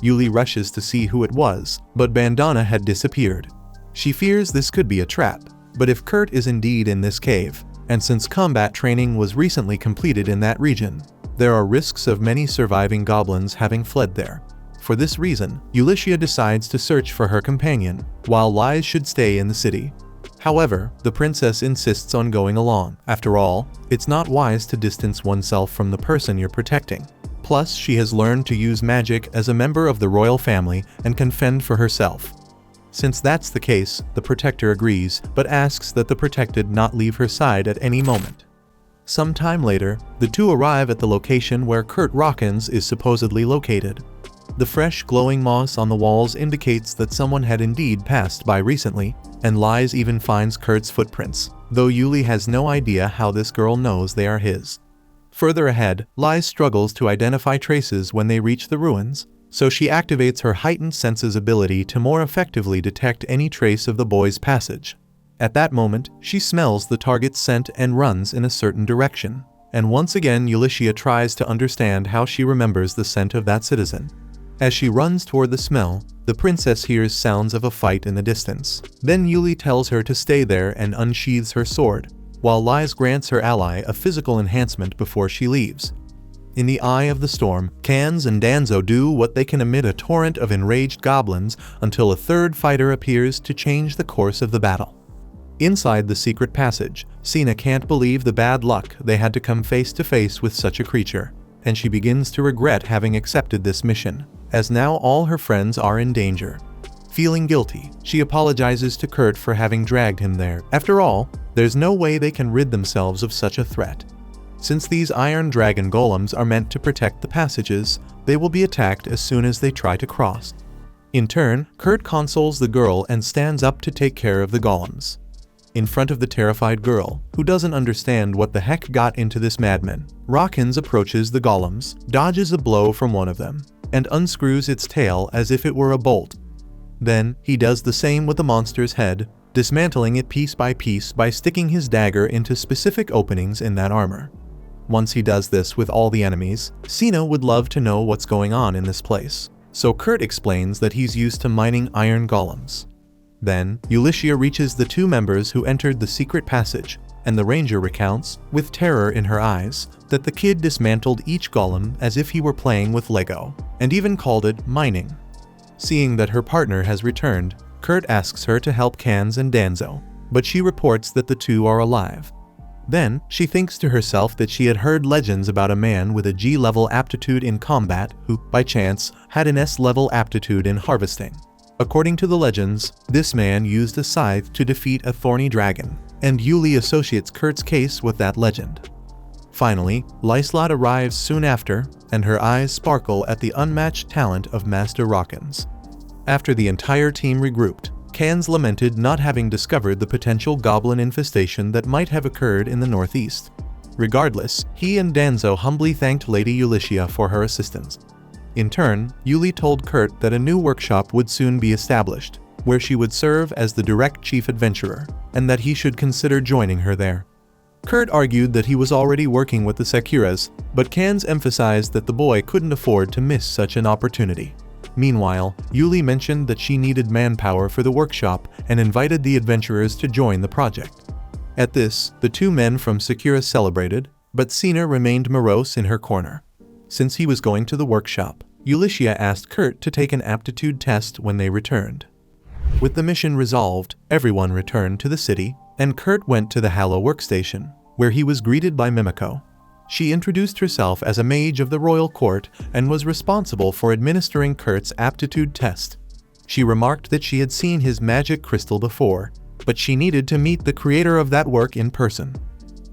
Yuli rushes to see who it was, but Bandana had disappeared. She fears this could be a trap, but if Kurt is indeed in this cave, and since combat training was recently completed in that region, there are risks of many surviving goblins having fled there. For this reason, Ulyssia decides to search for her companion, while Lies should stay in the city. However, the princess insists on going along. After all, it's not wise to distance oneself from the person you're protecting. Plus, she has learned to use magic as a member of the royal family and can fend for herself. Since that's the case, the protector agrees, but asks that the protected not leave her side at any moment. Some time later, the two arrive at the location where Kurt Rockins is supposedly located. The fresh glowing moss on the walls indicates that someone had indeed passed by recently, and Lies even finds Kurt's footprints, though Yuli has no idea how this girl knows they are his. Further ahead, Lies struggles to identify traces when they reach the ruins, so she activates her heightened senses ability to more effectively detect any trace of the boy's passage. At that moment, she smells the target's scent and runs in a certain direction. And once again, Ulyssia tries to understand how she remembers the scent of that citizen. As she runs toward the smell, the princess hears sounds of a fight in the distance. Then Yuli tells her to stay there and unsheathes her sword, while Lies grants her ally a physical enhancement before she leaves. In the eye of the storm, Kans and Danzo do what they can amid a torrent of enraged goblins until a third fighter appears to change the course of the battle. Inside the secret passage, Sina can't believe the bad luck they had to come face to face with such a creature, and she begins to regret having accepted this mission, as now all her friends are in danger. Feeling guilty, she apologizes to Kurt for having dragged him there. After all, there's no way they can rid themselves of such a threat. Since these iron dragon golems are meant to protect the passages, they will be attacked as soon as they try to cross. In turn, Kurt consoles the girl and stands up to take care of the golems. in front of the terrified girl, who doesn't understand what the heck got into this madman. Rockins approaches the golems, dodges a blow from one of them, and unscrews its tail as if it were a bolt. Then, he does the same with the monster's head, dismantling it piece by sticking his dagger into specific openings in that armor. Once he does this with all the enemies, Cena would love to know what's going on in this place. So Kurt explains that he's used to mining iron golems. Then, Ulysses reaches the two members who entered the secret passage, and the ranger recounts, with terror in her eyes, that the kid dismantled each golem as if he were playing with Lego, and even called it mining. Seeing that her partner has returned, Kurt asks her to help Cans and Danzo, but she reports that the two are alive. Then, she thinks to herself that she had heard legends about a man with a G-level aptitude in combat who, by chance, had an S-level aptitude in harvesting. According to the legends, this man used a scythe to defeat a thorny dragon, and Yuli associates Kurt's case with that legend. Finally, Lyslot arrives soon after, and her eyes sparkle at the unmatched talent of Master Rockins. After the entire team regrouped, Cans lamented not having discovered the potential goblin infestation that might have occurred in the northeast. Regardless, he and Danzo humbly thanked Lady Ulysses for her assistance. In turn, Yuli told Kurt that a new workshop would soon be established, where she would serve as the direct chief adventurer, and that he should consider joining her there. Kurt argued that he was already working with the Sakuras, but Cans emphasized that the boy couldn't afford to miss such an opportunity. Meanwhile, Yuli mentioned that she needed manpower for the workshop and invited the adventurers to join the project. At this, the two men from Sakura celebrated, but Cena remained morose in her corner. Since he was going to the workshop, Ulysses asked Kurt to take an aptitude test when they returned. With the mission resolved, everyone returned to the city, and Kurt went to the Hallow workstation, where he was greeted by Mimiko. She introduced herself as a mage of the royal court and was responsible for administering Kurt's aptitude test. She remarked that she had seen his magic crystal before, but she needed to meet the creator of that work in person.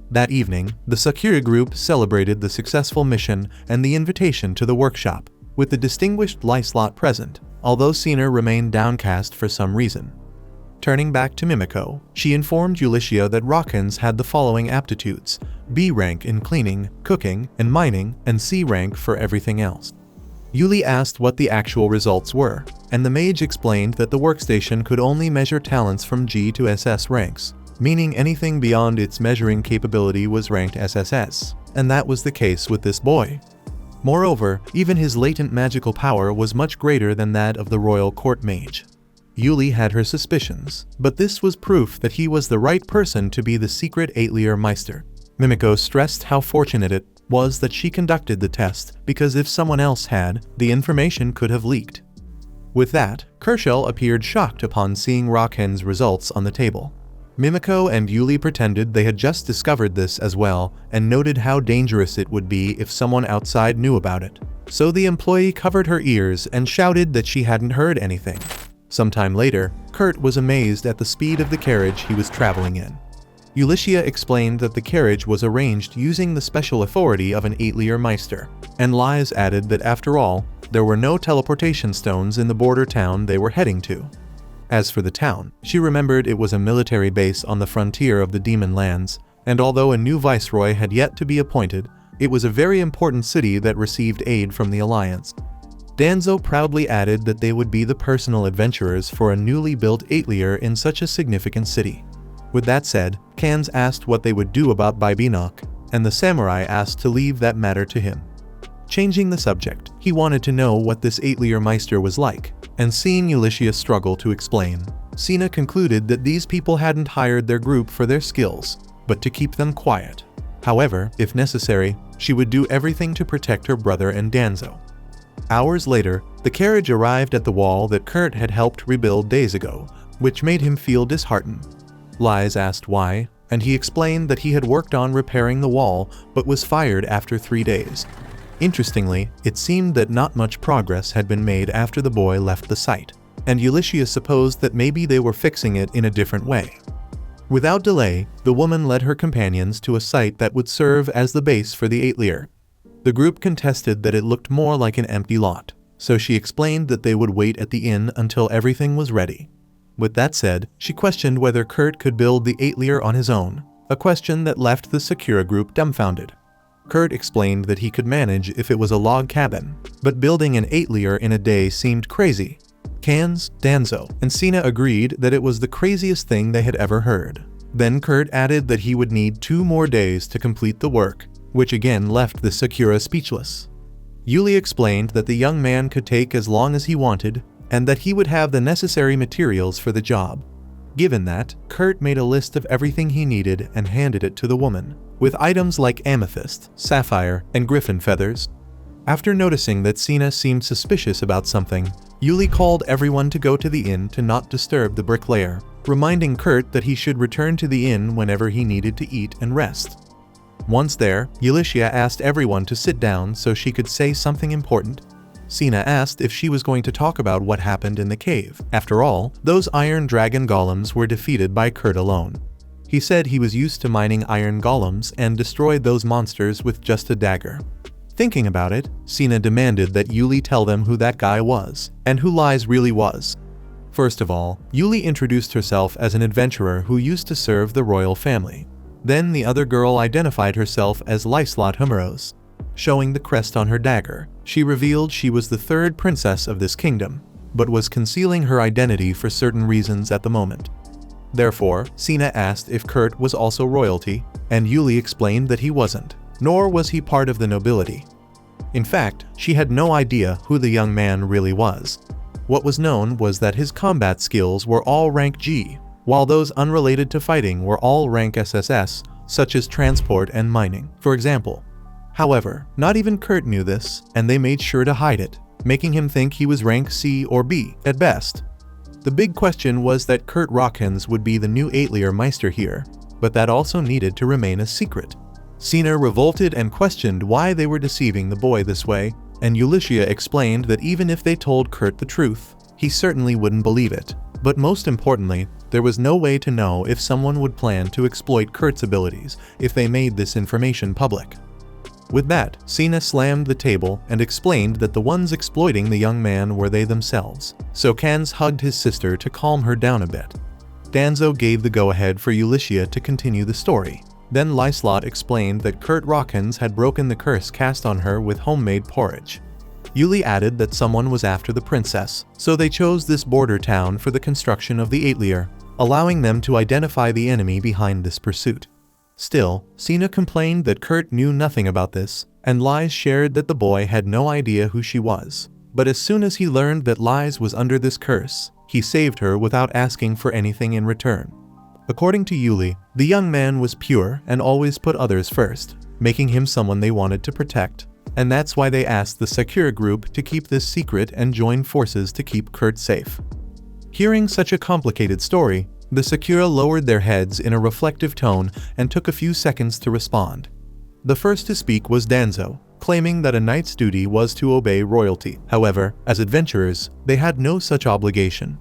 That evening, the Sakura group celebrated the successful mission and the invitation to the workshop, with the distinguished Lyslot present, although Cena remained downcast for some reason. Turning back to Mimiko, she informed Ulysses that Rockins had the following aptitudes: B rank in cleaning, cooking, and mining, and C rank for everything else. Yuli asked what the actual results were, and the mage explained that the workstation could only measure talents from G to SS ranks, meaning anything beyond its measuring capability was ranked SSS, and that was the case with this boy. Moreover, even his latent magical power was much greater than that of the royal court mage. Yuli had her suspicions, but this was proof that he was the right person to be the secret Atelier Meister. Mimiko stressed how fortunate it was that she conducted the test, because if someone else had, the information could have leaked. With that, Kershaw appeared shocked upon seeing Rockins' results on the table. Mimiko and Yuli pretended they had just discovered this as well, and noted how dangerous it would be if someone outside knew about it. So the employee covered her ears and shouted that she hadn't heard anything. Sometime later, Kurt was amazed at the speed of the carriage he was traveling in. Ulysses explained that the carriage was arranged using the special authority of an Atelier Meister, and Lies added that after all, there were no teleportation stones in the border town they were heading to. As for the town, she remembered it was a military base on the frontier of the Demon Lands, and although a new viceroy had yet to be appointed, it was a very important city that received aid from the Alliance. Danzo proudly added that they would be the personal adventurers for a newly built Atelier in such a significant city. With that said, Cans asked what they would do about Bybinok, and the samurai asked to leave that matter to him. Changing the subject, he wanted to know what this Atelier Meister was like, and seeing Ulysses struggle to explain, Cena concluded that these people hadn't hired their group for their skills, but to keep them quiet. However, if necessary, she would do everything to protect her brother and Danzo. Hours later, the carriage arrived at the wall that Kurt had helped rebuild days ago, which made him feel disheartened. Lies asked why, and he explained that he had worked on repairing the wall but was fired after 3 days. Interestingly, it seemed that not much progress had been made after the boy left the site, and Ulysses supposed that maybe they were fixing it in a different way. Without delay, the woman led her companions to a site that would serve as the base for the Atelier. The group contested that it looked more like an empty lot, so she explained that they would wait at the inn until everything was ready. With that said, she questioned whether Kurt could build the 8-layer on his own, a question that left the Sakura group dumbfounded. Kurt explained that he could manage if it was a log cabin, but building an 8-layer in a day seemed crazy. Kans, Danzo, and Sina agreed that it was the craziest thing they had ever heard. Then Kurt added that he would need 2 more days to complete the work, which again left the Sakura speechless. Yuli explained that the young man could take as long as he wanted, and that he would have the necessary materials for the job. Given that, Kurt made a list of everything he needed and handed it to the woman, with items like amethyst, sapphire, and griffin feathers. After noticing that Sina seemed suspicious about something, Yuli called everyone to go to the inn to not disturb the bricklayer, reminding Kurt that he should return to the inn whenever he needed to eat and rest. Once there, Yulicia asked everyone to sit down so she could say something important. Sina asked if she was going to talk about what happened in the cave. After all, those iron dragon golems were defeated by Kurt alone. He said he was used to mining iron golems and destroyed those monsters with just a dagger. Thinking about it, Sina demanded that Yuli tell them who that guy was, and who Lies really was. First of all, Yuli introduced herself as an adventurer who used to serve the royal family. Then the other girl identified herself as Lyslot Humeros. Showing the crest on her dagger, she revealed she was the 3rd princess of this kingdom, but was concealing her identity for certain reasons at the moment. Therefore, Sina asked if Kurt was also royalty, and Yuli explained that he wasn't, nor was he part of the nobility. In fact, she had no idea who the young man really was. What was known was that his combat skills were all rank G, while those unrelated to fighting were all rank SSS, such as transport and mining, for example. However, not even Kurt knew this, and they made sure to hide it, making him think he was rank C or B, at best. The big question was that Kurt Rockens would be the new 8-layer Meister here, but that also needed to remain a secret. Sina revolted and questioned why they were deceiving the boy this way, and Yulicia explained that even if they told Kurt the truth, he certainly wouldn't believe it. But most importantly, there was no way to know if someone would plan to exploit Kurt's abilities if they made this information public. With that, Sina slammed the table and explained that the ones exploiting the young man were they themselves, so Kans hugged his sister to calm her down a bit. Danzo gave the go-ahead for Yulicia to continue the story. Then Lyslot explained that Kurt Rockens had broken the curse cast on her with homemade porridge. Yuli added that someone was after the princess, so they chose this border town for the construction of the 8-layer, allowing them to identify the enemy behind this pursuit. Still, Sina complained that Kurt knew nothing about this, and Lies shared that the boy had no idea who she was. But as soon as he learned that Lies was under this curse, he saved her without asking for anything in return. According to Yuli, the young man was pure and always put others first, making him someone they wanted to protect, and that's why they asked the Sakura group to keep this secret and join forces to keep Kurt safe. Hearing such a complicated story, the Sakura lowered their heads in a reflective tone and took a few seconds to respond. The first to speak was Danzo, claiming that a knight's duty was to obey royalty. However, as adventurers, they had no such obligation.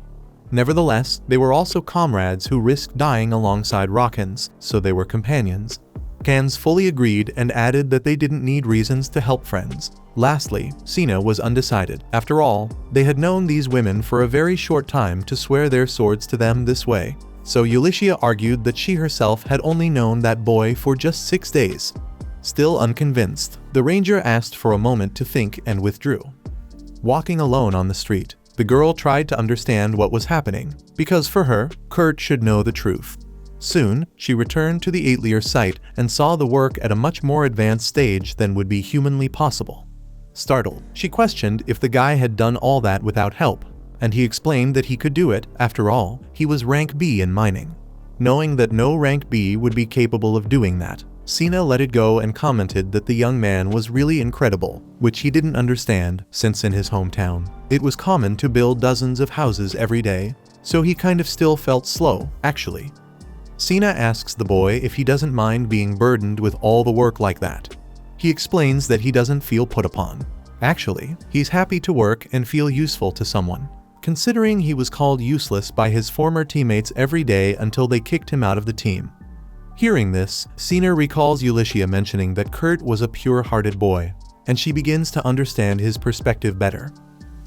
Nevertheless, they were also comrades who risked dying alongside Rockens, so they were companions. Kans fully agreed and added that they didn't need reasons to help friends. Lastly, Sina was undecided. After all, they had known these women for a very short time to swear their swords to them this way, so Yulicia argued that she herself had only known that boy for just 6 days. Still unconvinced, the ranger asked for a moment to think and withdrew. Walking alone on the street, the girl tried to understand what was happening, because for her, Kurt should know the truth. Soon, she returned to the 8-layer site and saw the work at a much more advanced stage than would be humanly possible. Startled, she questioned if the guy had done all that without help, and he explained that he could do it. After all, he was rank B in mining. Knowing that no rank B would be capable of doing that, Sina let it go and commented that the young man was really incredible, which he didn't understand since in his hometown, it was common to build dozens of houses every day, so he kind of still felt slow, actually. Sina asks the boy if he doesn't mind being burdened with all the work like that. He explains that he doesn't feel put upon. Actually, he's happy to work and feel useful to someone, considering he was called useless by his former teammates every day until they kicked him out of the team. Hearing this, Sina recalls Yulicia mentioning that Kurt was a pure-hearted boy, and she begins to understand his perspective better.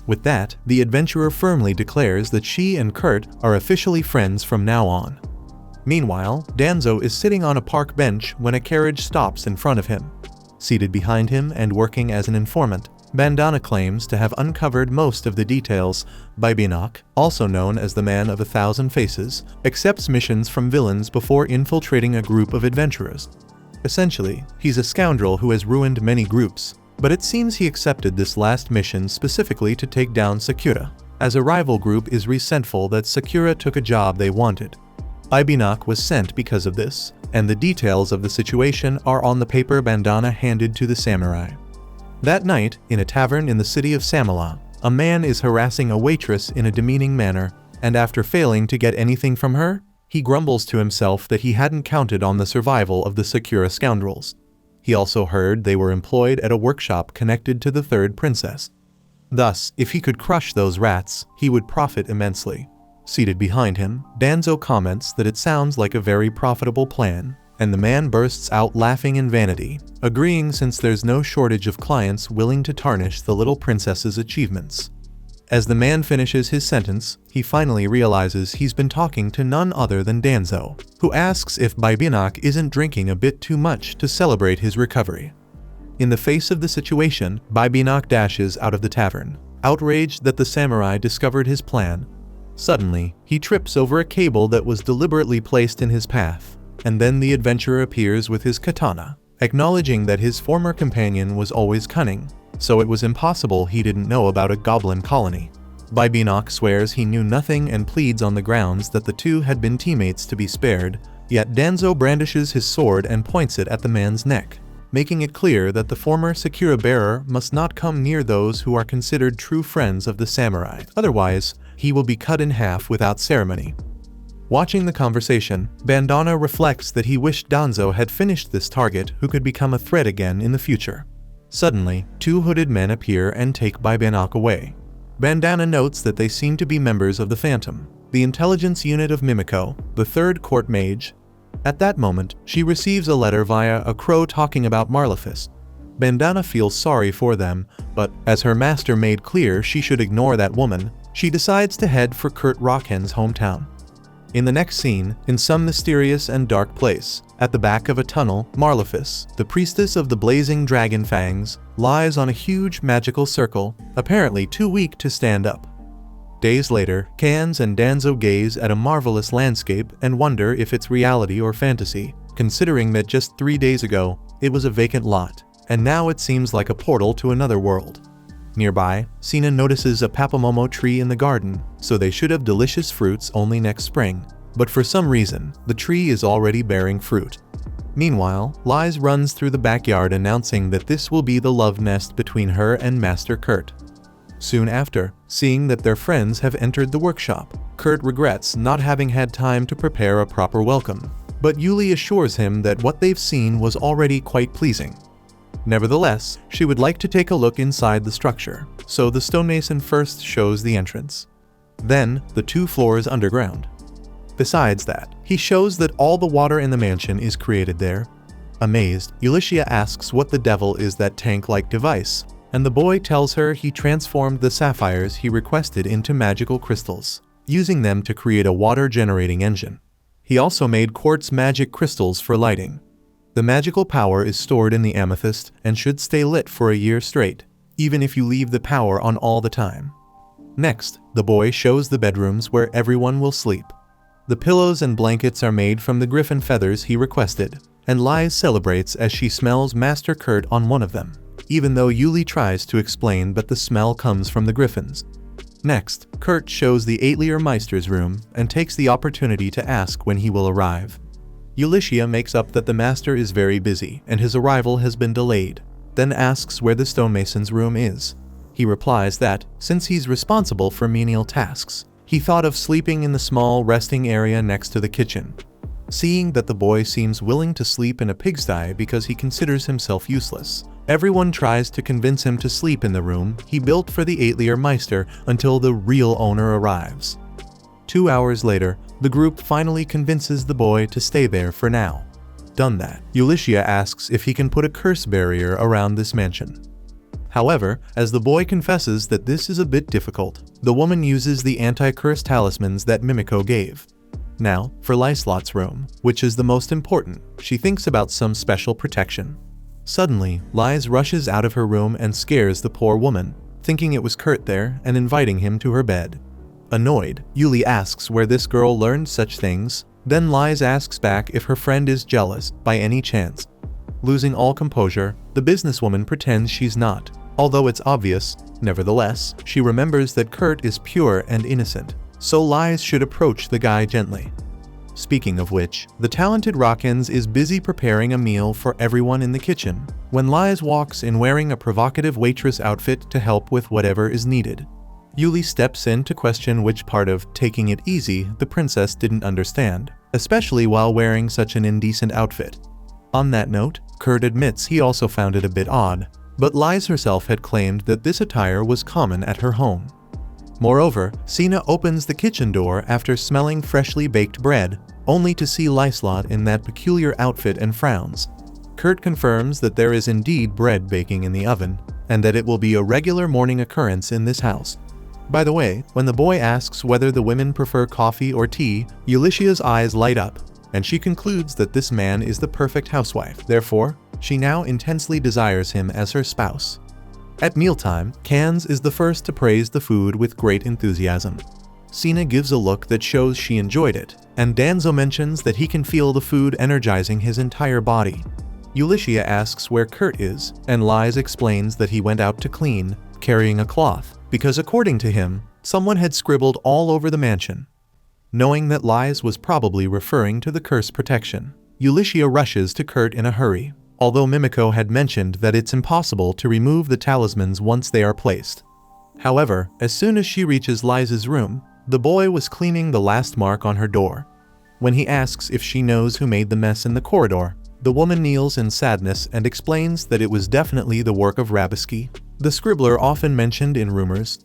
With that, the adventurer firmly declares that she and Kurt are officially friends from now on. Meanwhile, Danzo is sitting on a park bench when a carriage stops in front of him. Seated behind him and working as an informant, Bandana claims to have uncovered most of the details. Bibinak, also known as the Man of 1,000 Faces, accepts missions from villains before infiltrating a group of adventurers. Essentially, he's a scoundrel who has ruined many groups, but it seems he accepted this last mission specifically to take down Sakura, as a rival group is resentful that Sakura took a job they wanted. Bibinak was sent because of this, and the details of the situation are on the paper Bandana handed to the samurai. That night, in a tavern in the city of Samala, a man is harassing a waitress in a demeaning manner, and after failing to get anything from her, he grumbles to himself that he hadn't counted on the survival of the Sakura scoundrels. He also heard they were employed at a workshop connected to the third princess. Thus, if he could crush those rats, he would profit immensely. Seated behind him, Danzo comments that it sounds like a very profitable plan, and the man bursts out laughing in vanity, agreeing since there's no shortage of clients willing to tarnish the little princess's achievements. As the man finishes his sentence, he finally realizes he's been talking to none other than Danzo, who asks if Bibinak isn't drinking a bit too much to celebrate his recovery. In the face of the situation, Bibinak dashes out of the tavern, outraged that the samurai discovered his plan. Suddenly, he trips over a cable that was deliberately placed in his path, and then the adventurer appears with his katana, acknowledging that his former companion was always cunning, so it was impossible he didn't know about a goblin colony. Bibinak swears he knew nothing and pleads on the grounds that the two had been teammates to be spared, yet Danzo brandishes his sword and points it at the man's neck, making it clear that the former Sakura bearer must not come near those who are considered true friends of the samurai, otherwise, he will be cut in half without ceremony. Watching the conversation, Bandana reflects that he wished Danzo had finished this target who could become a threat again in the future. Suddenly, two hooded men appear and take Bibinak away. Bandana notes that they seem to be members of the Phantom, the intelligence unit of Mimiko, the third court mage. At that moment, she receives a letter via a crow talking about Marlefist. Bandana feels sorry for them, but as her master made clear she should ignore that woman, she decides to head for Kurt Rocken's hometown. In the next scene, in some mysterious and dark place, at the back of a tunnel, Marlefist, the priestess of the blazing dragon fangs, lies on a huge magical circle, apparently too weak to stand up. Days later, Kans and Danzo gaze at a marvelous landscape and wonder if it's reality or fantasy, considering that just 3 days ago, it was a vacant lot, and now it seems like a portal to another world. Nearby, Sina notices a papamomo tree in the garden, so they should have delicious fruits only next spring, but for some reason, the tree is already bearing fruit. Meanwhile, Liz runs through the backyard announcing that this will be the love nest between her and Master Kurt. Soon after, seeing that their friends have entered the workshop, Kurt regrets not having had time to prepare a proper welcome, but Yuli assures him that what they've seen was already quite pleasing. Nevertheless, she would like to take a look inside the structure, so the stonemason first shows the entrance. Then, the 2 floors underground. Besides that, he shows that all the water in the mansion is created there. Amazed, Ulysses asks what the devil is that tank-like device, and the boy tells her he transformed the sapphires he requested into magical crystals, using them to create a water-generating engine. He also made quartz magic crystals for lighting. The magical power is stored in the amethyst and should stay lit for a year straight, even if you leave the power on all the time. Next, the boy shows the bedrooms where everyone will sleep. The pillows and blankets are made from the griffin feathers he requested, and Liz celebrates as she smells Master Kurt on one of them, even though Yuli tries to explain that the smell comes from the griffins. Next, Kurt shows the Atelier Meister's room and takes the opportunity to ask when he will arrive. Ulysses makes up that the master is very busy and his arrival has been delayed, then asks where the stonemason's room is. He replies that, since he's responsible for menial tasks, he thought of sleeping in the small resting area next to the kitchen. Seeing that the boy seems willing to sleep in a pigsty because he considers himself useless, everyone tries to convince him to sleep in the room he built for the Atelier Meister until the real owner arrives. 2 hours later, the group finally convinces the boy to stay there for now. Done that, Ulysses asks if he can put a curse barrier around this mansion. However, as the boy confesses that this is a bit difficult, the woman uses the anti-curse talismans that Mimiko gave. Now, for Lyslot's room, which is the most important, she thinks about some special protection. Suddenly, Lys rushes out of her room and scares the poor woman, thinking it was Kurt there and inviting him to her bed. Annoyed, Yuli asks where this girl learned such things, then Lys asks back if her friend is jealous by any chance. Losing all composure, the businesswoman pretends she's not. Although it's obvious, nevertheless, she remembers that Kurt is pure and innocent, so Lys should approach the guy gently. Speaking of which, the talented Rockins is busy preparing a meal for everyone in the kitchen, when Lys walks in wearing a provocative waitress outfit to help with whatever is needed. Yuli steps in to question which part of taking it easy the princess didn't understand, especially while wearing such an indecent outfit. On that note, Kurt admits he also found it a bit odd, but Lys herself had claimed that this attire was common at her home. Moreover, Sina opens the kitchen door after smelling freshly baked bread, only to see Lyslot in that peculiar outfit and frowns. Kurt confirms that there is indeed bread baking in the oven, and that it will be a regular morning occurrence in this house. By the way, when the boy asks whether the women prefer coffee or tea, Ulyssea's eyes light up, and she concludes that this man is the perfect housewife. Therefore, she now intensely desires him as her spouse. At mealtime, Cans is the first to praise the food with great enthusiasm. Sina gives a look that shows she enjoyed it, and Danzo mentions that he can feel the food energizing his entire body. Ulysses asks where Kurt is, and Lys explains that he went out to clean, carrying a cloth, because according to him, someone had scribbled all over the mansion. Knowing that Lys was probably referring to the curse protection, Ulysses rushes to Kurt in a hurry, although Mimiko had mentioned that it's impossible to remove the talismans once they are placed. However, as soon as she reaches Lys's room, the boy was cleaning the last mark on her door. When he asks if she knows who made the mess in the corridor, the woman kneels in sadness and explains that it was definitely the work of Rabisky, the scribbler often mentioned in rumors.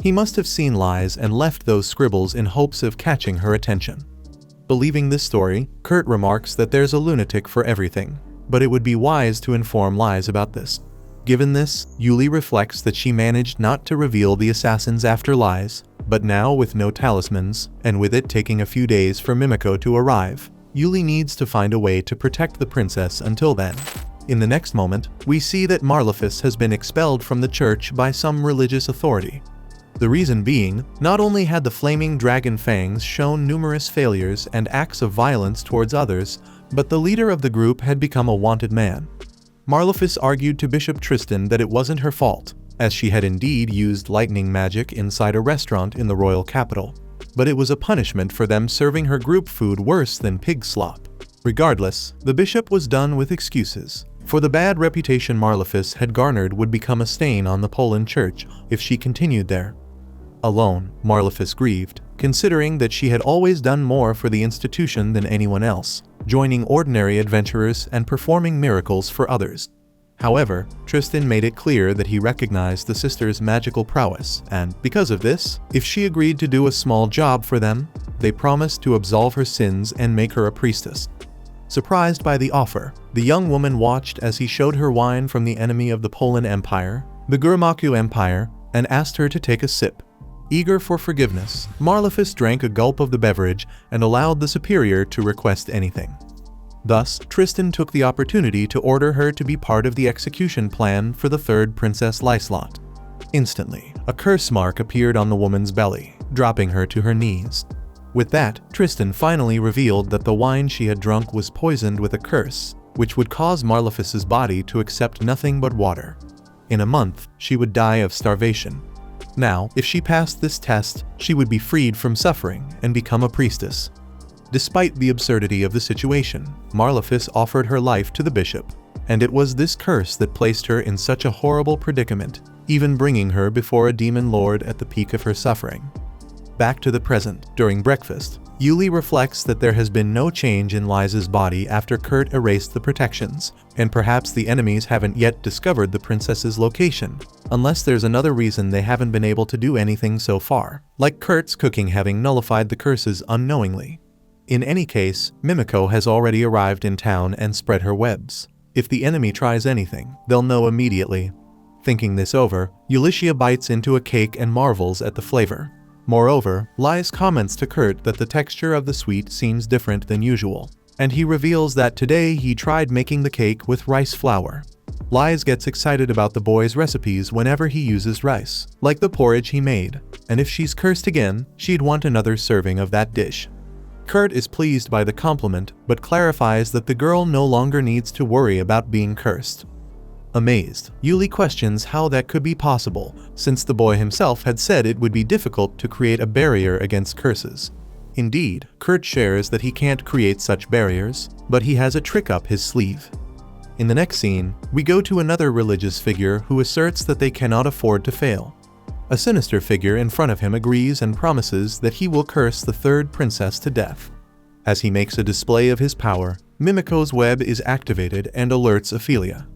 He must have seen Lys and left those scribbles in hopes of catching her attention. Believing this story, Kurt remarks that there's a lunatic for everything, but it would be wise to inform Lys about this. Given this, Yuli reflects that she managed not to reveal the assassins after Lys, but now with no talismans, and with it taking a few days for Mimiko to arrive, Yuli needs to find a way to protect the princess until then. In the next moment, we see that Marlefus has been expelled from the church by some religious authority. The reason being, not only had the flaming dragon fangs shown numerous failures and acts of violence towards others, but the leader of the group had become a wanted man. Marlefus argued to Bishop Tristan that it wasn't her fault, as she had indeed used lightning magic inside a restaurant in the royal capital, but it was a punishment for them serving her group food worse than pig slop. Regardless, the bishop was done with excuses, for the bad reputation Marlefus had garnered would become a stain on the Poland church if she continued there. Alone, Marlefus grieved, considering that she had always done more for the institution than anyone else, joining ordinary adventurers and performing miracles for others. However, Tristan made it clear that he recognized the sister's magical prowess, and because of this, if she agreed to do a small job for them, they promised to absolve her sins and make her a priestess. Surprised by the offer, the young woman watched as he showed her wine from the enemy of the Poland Empire, the Gurmaku Empire, and asked her to take a sip. Eager for forgiveness, Marlefus drank a gulp of the beverage and allowed the superior to request anything. Thus, Tristan took the opportunity to order her to be part of the execution plan for the third Princess Lyslot. Instantly, a curse mark appeared on the woman's belly, dropping her to her knees. With that, Tristan finally revealed that the wine she had drunk was poisoned with a curse, which would cause Marlefus's body to accept nothing but water. In a month, she would die of starvation. Now, if she passed this test, she would be freed from suffering and become a priestess. Despite the absurdity of the situation, Marlefus offered her life to the bishop, and it was this curse that placed her in such a horrible predicament, even bringing her before a demon lord at the peak of her suffering. Back to the present, during breakfast, Yuli reflects that there has been no change in Lys's body after Kurt erased the protections, and perhaps the enemies haven't yet discovered the princess's location, unless there's another reason they haven't been able to do anything so far, like Kurt's cooking having nullified the curses unknowingly. In any case, Mimiko has already arrived in town and spread her webs. If the enemy tries anything, they'll know immediately. Thinking this over, Ulysses bites into a cake and marvels at the flavor. Moreover, Lise comments to Kurt that the texture of the sweet seems different than usual, and he reveals that today he tried making the cake with rice flour. Lise gets excited about the boy's recipes whenever he uses rice, like the porridge he made, and if she's cursed again, she'd want another serving of that dish. Kurt is pleased by the compliment, but clarifies that the girl no longer needs to worry about being cursed. Amazed, Yuli questions how that could be possible, since the boy himself had said it would be difficult to create a barrier against curses. Indeed, Kurt shares that he can't create such barriers, but he has a trick up his sleeve. In the next scene, we go to another religious figure who asserts that they cannot afford to fail. A sinister figure in front of him agrees and promises that he will curse the third princess to death. As he makes a display of his power, Mimico's web is activated and alerts Ophelia.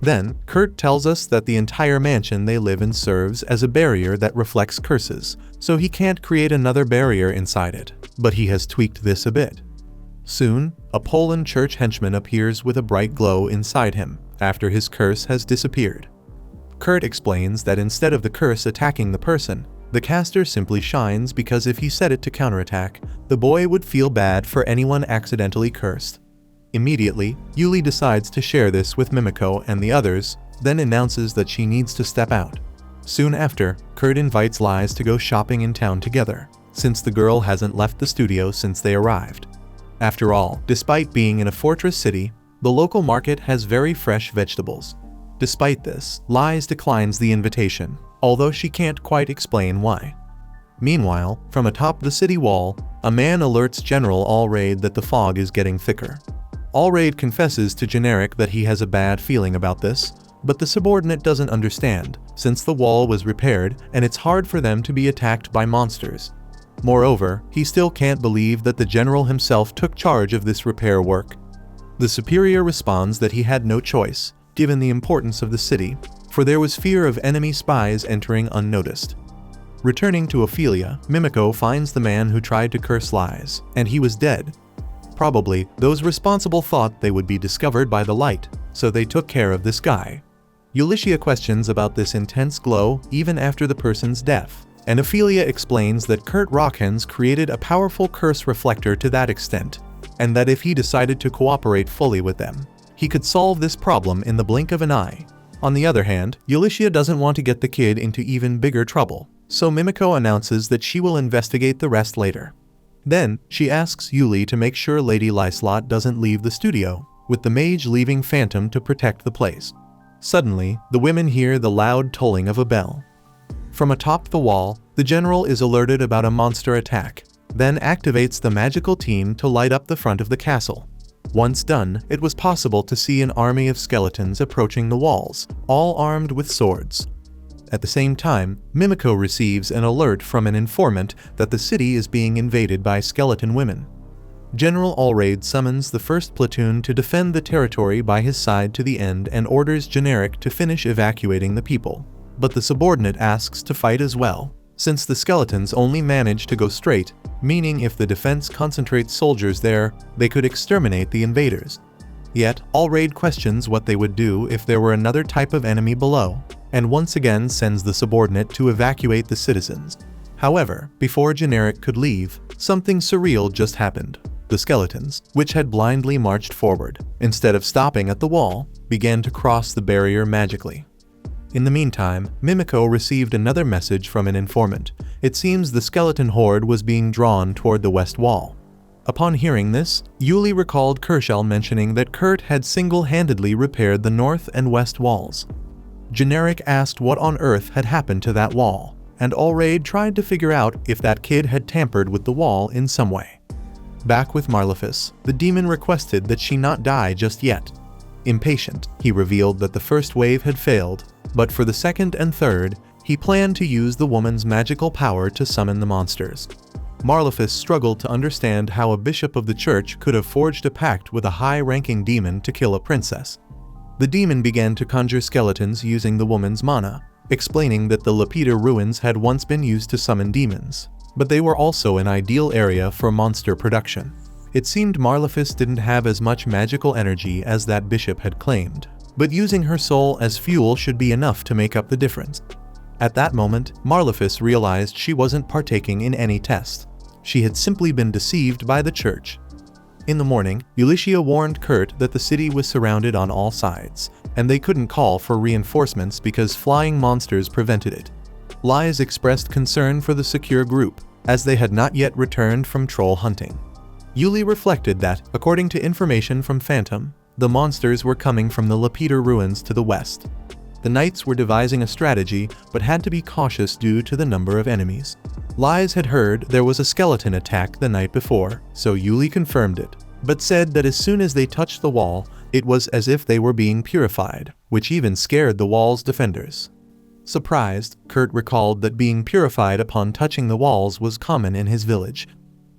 Then, Kurt tells us that the entire mansion they live in serves as a barrier that reflects curses, so he can't create another barrier inside it, but he has tweaked this a bit. Soon, a Poland church henchman appears with a bright glow inside him, after his curse has disappeared. Kurt explains that instead of the curse attacking the person, the caster simply shines because if he set it to counterattack, the boy would feel bad for anyone accidentally cursed. Immediately, Yuli decides to share this with Mimico and the others, then announces that she needs to step out. Soon after, Kurt invites Lise to go shopping in town together, since the girl hasn't left the studio since they arrived. After all, despite being in a fortress city, the local market has very fresh vegetables. Despite this, Lise declines the invitation, although she can't quite explain why. Meanwhile, from atop the city wall, a man alerts General Allraid that the fog is getting thicker. Allraid confesses to Generic that he has a bad feeling about this, but the subordinate doesn't understand, since the wall was repaired and it's hard for them to be attacked by monsters. Moreover, he still can't believe that the general himself took charge of this repair work. The superior responds that he had no choice, given the importance of the city, for there was fear of enemy spies entering unnoticed. Returning to Ophelia, Mimico finds the man who tried to curse Lise, and he was dead. Probably, those responsible thought they would be discovered by the light, so they took care of this guy. Ulysses questions about this intense glow even after the person's death, and Ophelia explains that Kurt Rockhands created a powerful curse reflector to that extent, and that if he decided to cooperate fully with them, he could solve this problem in the blink of an eye. On the other hand, Ulysses doesn't want to get the kid into even bigger trouble, so Mimico announces that she will investigate the rest later. Then, she asks Yuli to make sure Lady Lyslot doesn't leave the studio, with the mage leaving Phantom to protect the place. Suddenly, the women hear the loud tolling of a bell. From atop the wall, the general is alerted about a monster attack, then activates the magical team to light up the front of the castle. Once done, it was possible to see an army of skeletons approaching the walls, all armed with swords. At the same time, Mimico receives an alert from an informant that the city is being invaded by skeleton women. General Allraid summons the first platoon to defend the territory by his side to the end and orders Generic to finish evacuating the people. But the subordinate asks to fight as well, since the skeletons only manage to go straight, meaning if the defense concentrates soldiers there, they could exterminate the invaders. Yet, Allraid questions what they would do if there were another type of enemy below, and once again sends the subordinate to evacuate the citizens. However, before Generic could leave, something surreal just happened. The skeletons, which had blindly marched forward, instead of stopping at the wall, began to cross the barrier magically. In the meantime, Mimico received another message from an informant. It seems the skeleton horde was being drawn toward the west wall. Upon hearing this, Yuli recalled Kershal mentioning that Kurt had single-handedly repaired the north and west walls. Generic asked what on earth had happened to that wall, and Allraid tried to figure out if that kid had tampered with the wall in some way. Back with Marlefus, the demon requested that she not die just yet. Impatient, he revealed that the first wave had failed, but for the second and third, he planned to use the woman's magical power to summon the monsters. Marlefus struggled to understand how a bishop of the church could have forged a pact with a high-ranking demon to kill a princess. The demon began to conjure skeletons using the woman's mana, explaining that the Lapita ruins had once been used to summon demons, but they were also an ideal area for monster production. It seemed Marlefus didn't have as much magical energy as that bishop had claimed, but using her soul as fuel should be enough to make up the difference. At that moment, Marlefus realized she wasn't partaking in any test. She had simply been deceived by the church. In the morning, Ulyssia warned Kurt that the city was surrounded on all sides, and they couldn't call for reinforcements because flying monsters prevented it. Lies expressed concern for the secure group, as they had not yet returned from troll hunting. Yuli reflected that, according to information from Phantom, the monsters were coming from the Lapeter ruins to the west. The knights were devising a strategy, but had to be cautious due to the number of enemies. Lies had heard there was a skeleton attack the night before, so Yuli confirmed it, but said that as soon as they touched the wall, it was as if they were being purified, which even scared the wall's defenders. Surprised, Kurt recalled that being purified upon touching the walls was common in his village.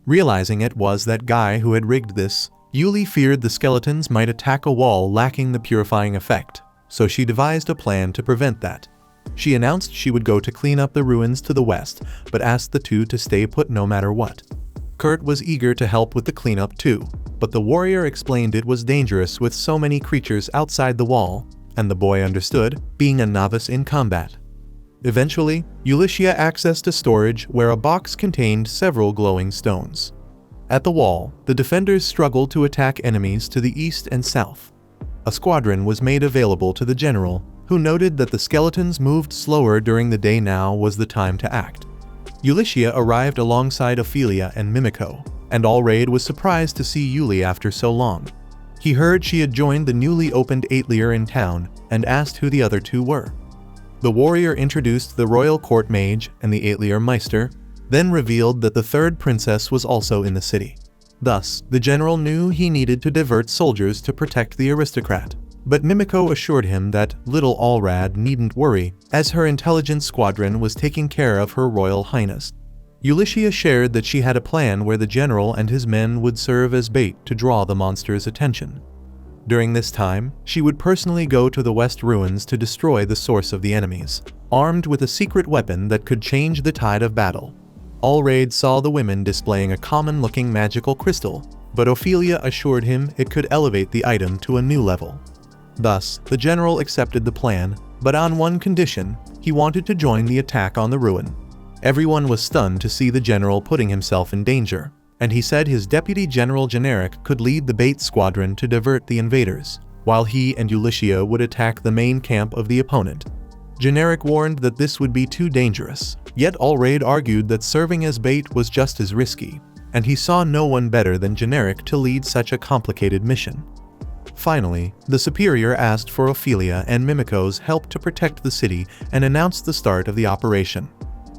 Realizing it was that guy who had rigged this, Yuli feared the skeletons might attack a wall lacking the purifying effect, so she devised a plan to prevent that. She announced she would go to clean up the ruins to the west, but asked the two to stay put no matter what. Kurt was eager to help with the cleanup too, but the warrior explained it was dangerous with so many creatures outside the wall, and the boy understood, being a novice in combat. Eventually, Ulyssia accessed a storage where a box contained several glowing stones. At the wall, the defenders struggled to attack enemies to the east and south. A squadron was made available to the general, who noted that the skeletons moved slower during the day. Now was the time to act. Ulyssia arrived alongside Ophelia and Mimico, and Allraid was surprised to see Yuli after so long. He heard she had joined the newly opened Atelier in town, and asked who the other two were. The warrior introduced the royal court mage and the Atelier Meister, then revealed that the third princess was also in the city. Thus, the general knew he needed to divert soldiers to protect the aristocrat. But Mimico assured him that little Allrad needn't worry, as her intelligence squadron was taking care of her royal highness. Ulyssia shared that she had a plan where the general and his men would serve as bait to draw the monster's attention. During this time, she would personally go to the west ruins to destroy the source of the enemies, armed with a secret weapon that could change the tide of battle. Allraid saw the women displaying a common-looking magical crystal, but Ophelia assured him it could elevate the item to a new level. Thus, the general accepted the plan, but on one condition: he wanted to join the attack on the ruin. Everyone was stunned to see the general putting himself in danger, and he said his deputy general Generic could lead the bait squadron to divert the invaders, while he and Ulyssia would attack the main camp of the opponent. Generic warned that this would be too dangerous, yet Allraid argued that serving as bait was just as risky, and he saw no one better than Generic to lead such a complicated mission. Finally, the superior asked for Ophelia and Mimico's help to protect the city and announced the start of the operation.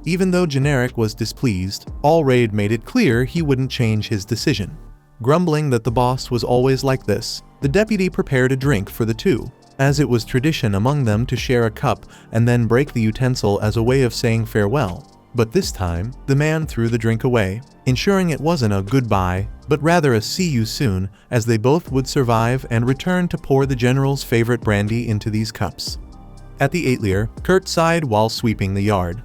Even though Generic was displeased, Allraid made it clear he wouldn't change his decision. Grumbling that the boss was always like this, the deputy prepared a drink for the two, as it was tradition among them to share a cup and then break the utensil as a way of saying farewell. But this time, the man threw the drink away, ensuring it wasn't a goodbye, but rather a see you soon, as they both would survive and return to pour the general's favorite brandy into these cups. At the Atelier, Kurt sighed while sweeping the yard.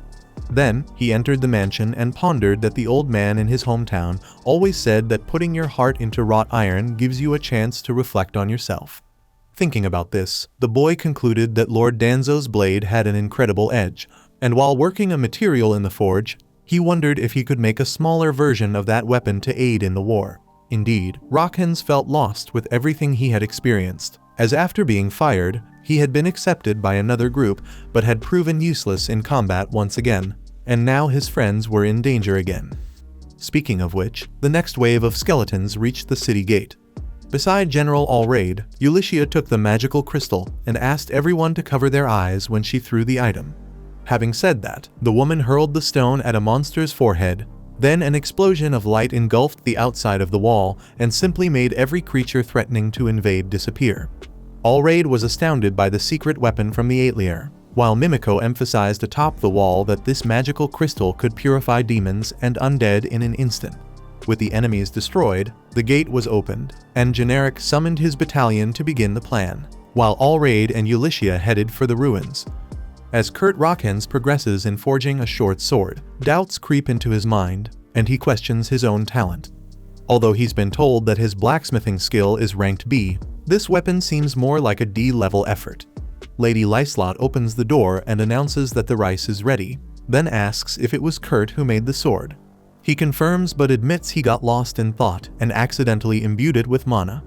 Then, he entered the mansion and pondered that the old man in his hometown always said that putting your heart into wrought iron gives you a chance to reflect on yourself. Thinking about this, the boy concluded that Lord Danzo's blade had an incredible edge, and while working a material in the forge, he wondered if he could make a smaller version of that weapon to aid in the war. Indeed, Rockhans felt lost with everything he had experienced, as after being fired, he had been accepted by another group but had proven useless in combat once again, and now his friends were in danger again. Speaking of which, the next wave of skeletons reached the city gate. Beside General Allraid, Ulyssia took the magical crystal and asked everyone to cover their eyes when she threw the item. Having said that, the woman hurled the stone at a monster's forehead. Then an explosion of light engulfed the outside of the wall and simply made every creature threatening to invade disappear. Allraid was astounded by the secret weapon from the Atelier, while Mimico emphasized atop the wall that this magical crystal could purify demons and undead in an instant. With the enemies destroyed, the gate was opened, and Generic summoned his battalion to begin the plan, while Allraid and Ulyssia headed for the ruins. As Kurt Rockhans progresses in forging a short sword, doubts creep into his mind, and he questions his own talent. Although he's been told that his blacksmithing skill is ranked B, This weapon seems more like a D-level effort. Lady Lyslot opens the door and announces that the rice is ready, then asks if it was Kurt who made the sword. He confirms but admits he got lost in thought and accidentally imbued it with mana.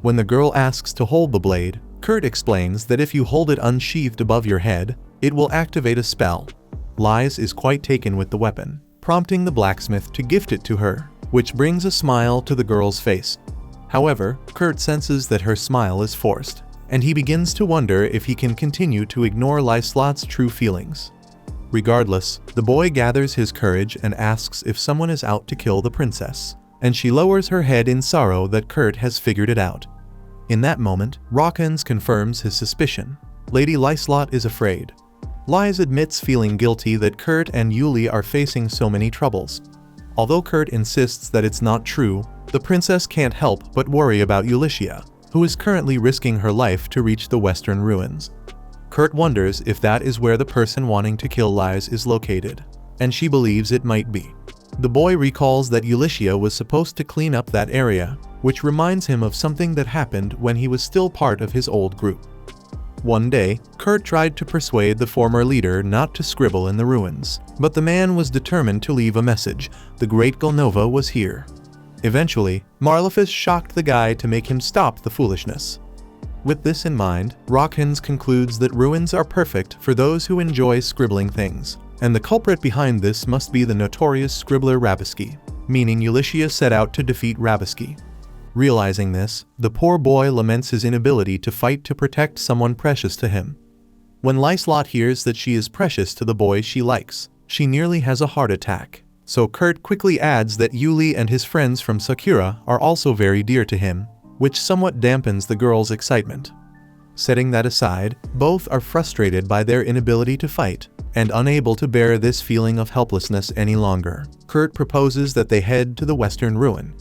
When the girl asks to hold the blade, Kurt explains that if you hold it unsheathed above your head, it will activate a spell. Lys is quite taken with the weapon, prompting the blacksmith to gift it to her, which brings a smile to the girl's face. However, Kurt senses that her smile is forced, and he begins to wonder if he can continue to ignore Lyslot's true feelings. Regardless, the boy gathers his courage and asks if someone is out to kill the princess, and she lowers her head in sorrow that Kurt has figured it out. In that moment, Rawkins confirms his suspicion. Lady Lyslot is afraid. Lys admits feeling guilty that Kurt and Yuli are facing so many troubles. Although Kurt insists that it's not true, the princess can't help but worry about Ulyssia, who is currently risking her life to reach the western ruins. Kurt wonders if that is where the person wanting to kill Lys is located, and she believes it might be. The boy recalls that Ulyssia was supposed to clean up that area, which reminds him of something that happened when he was still part of his old group. One day, Kurt tried to persuade the former leader not to scribble in the ruins, but the man was determined to leave a message. The great Gulnova was here. Eventually, Marlefus shocked the guy to make him stop the foolishness. With this in mind, Rawkins concludes that ruins are perfect for those who enjoy scribbling things, and the culprit behind this must be the notorious scribbler Rabiski, meaning Ulyssia set out to defeat Rabiski. Realizing this, the poor boy laments his inability to fight to protect someone precious to him. When Lyslot hears that she is precious to the boy she likes, she nearly has a heart attack, so Kurt quickly adds that Yuli and his friends from Sakura are also very dear to him, which somewhat dampens the girl's excitement. Setting that aside, both are frustrated by their inability to fight, and unable to bear this feeling of helplessness any longer. Kurt proposes that they head to the western ruin.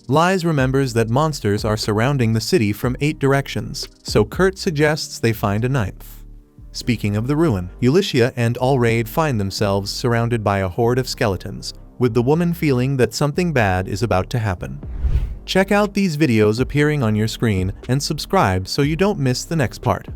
Lys remembers that monsters are surrounding the city from 8 directions, so Kurt suggests they find a 9th. Speaking of the ruin, Ulyssia and Allraid find themselves surrounded by a horde of skeletons, with the woman feeling that something bad is about to happen. Check out these videos appearing on your screen and subscribe so you don't miss the next part.